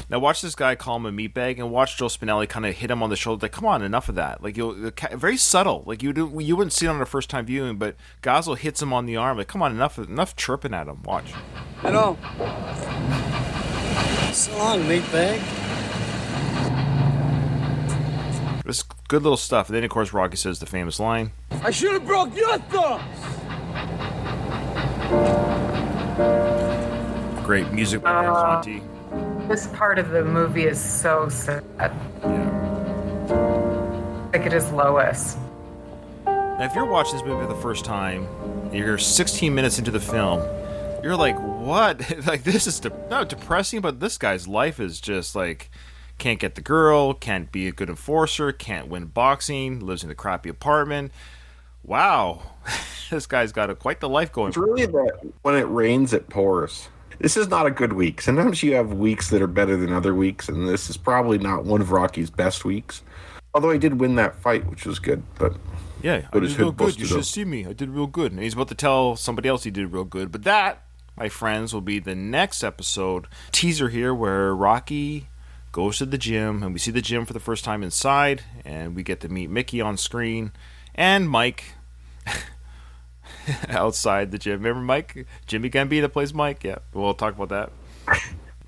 Now watch this guy call him a meatbag, and watch Joe Spinelli kind of hit him on the shoulder. Like, come on, enough of that. Like, very subtle. Like you wouldn't see it on a first time viewing, but Gazzo hits him on the arm. Like, come on, enough chirping at him. Watch. So long, meatbag. This good little stuff. And then of course Rocky says the famous line. I should have broke your thumbs. Great music by Conti. This part of the movie is so sad. Yeah. Like it is lowest. Now, if you're watching this movie for the first time, you're 16 minutes into the film, you're like, what? Like, this is not depressing, but this guy's life is just like, can't get the girl, can't be a good enforcer, can't win boxing, lives in a crappy apartment. Wow. This guy's got quite the life going. It's really that when it rains, it pours. This is not a good week. Sometimes you have weeks that are better than other weeks, and this is probably not one of Rocky's best weeks. Although he did win that fight, which was good, but yeah, I did real good. You should see me. I did real good. And he's about to tell somebody else he did real good. But that, my friends, will be the next episode. Teaser here where Rocky goes to the gym, and we see the gym for the first time inside, and we get to meet Mickey on screen, and Mike outside the gym. Remember Mike? Jimmy Gambino plays Mike? Yeah, we'll talk about that.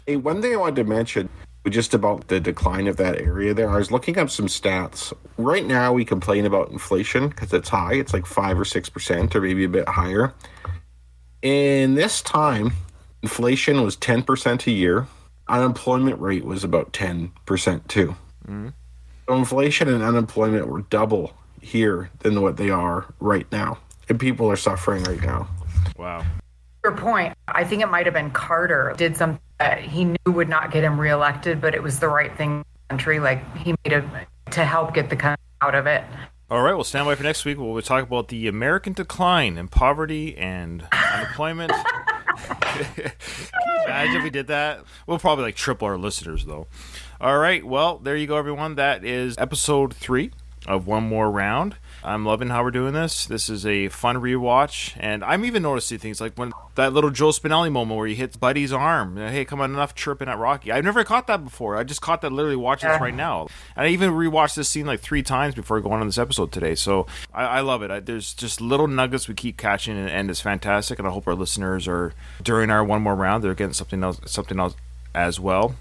Hey, one thing I wanted to mention, just about the decline of that area there, I was looking up some stats. Right now, we complain about inflation because it's high. It's like 5 or 6% or maybe a bit higher. In this time, inflation was 10% a year. Unemployment rate was about 10% too. Mm-hmm. So inflation and unemployment were double here than what they are right now. And people are suffering right now. Wow. Your point, I think it might have been Carter did something that he knew would not get him reelected, but it was the right thing in the country. Like, he made it to help get the country out of it. All right, well, stand by for next week. We'll talk about the American decline in poverty and unemployment. Can you imagine if we did that? We'll probably triple our listeners, though. All right, well, there you go, everyone. That is episode 3 of One More Round. I'm loving how we're doing this. This is a fun rewatch, and I'm even noticing things like when that little Joe Spinelli moment where he hits Buddy's arm. Hey, come on, enough chirping at Rocky. I've never caught that before. I just caught that literally watching this right now. And I even rewatched this scene 3 times before going on this episode today. So I love it. There's just little nuggets we keep catching, and it's fantastic. And I hope our listeners are, during our One More Round, they're getting something else as well.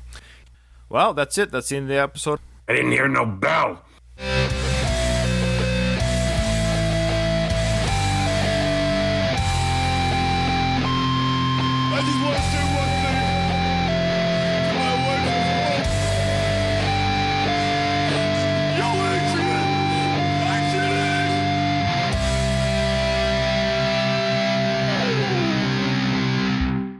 Well, that's it. That's the end of the episode. I didn't hear no bell. I just want to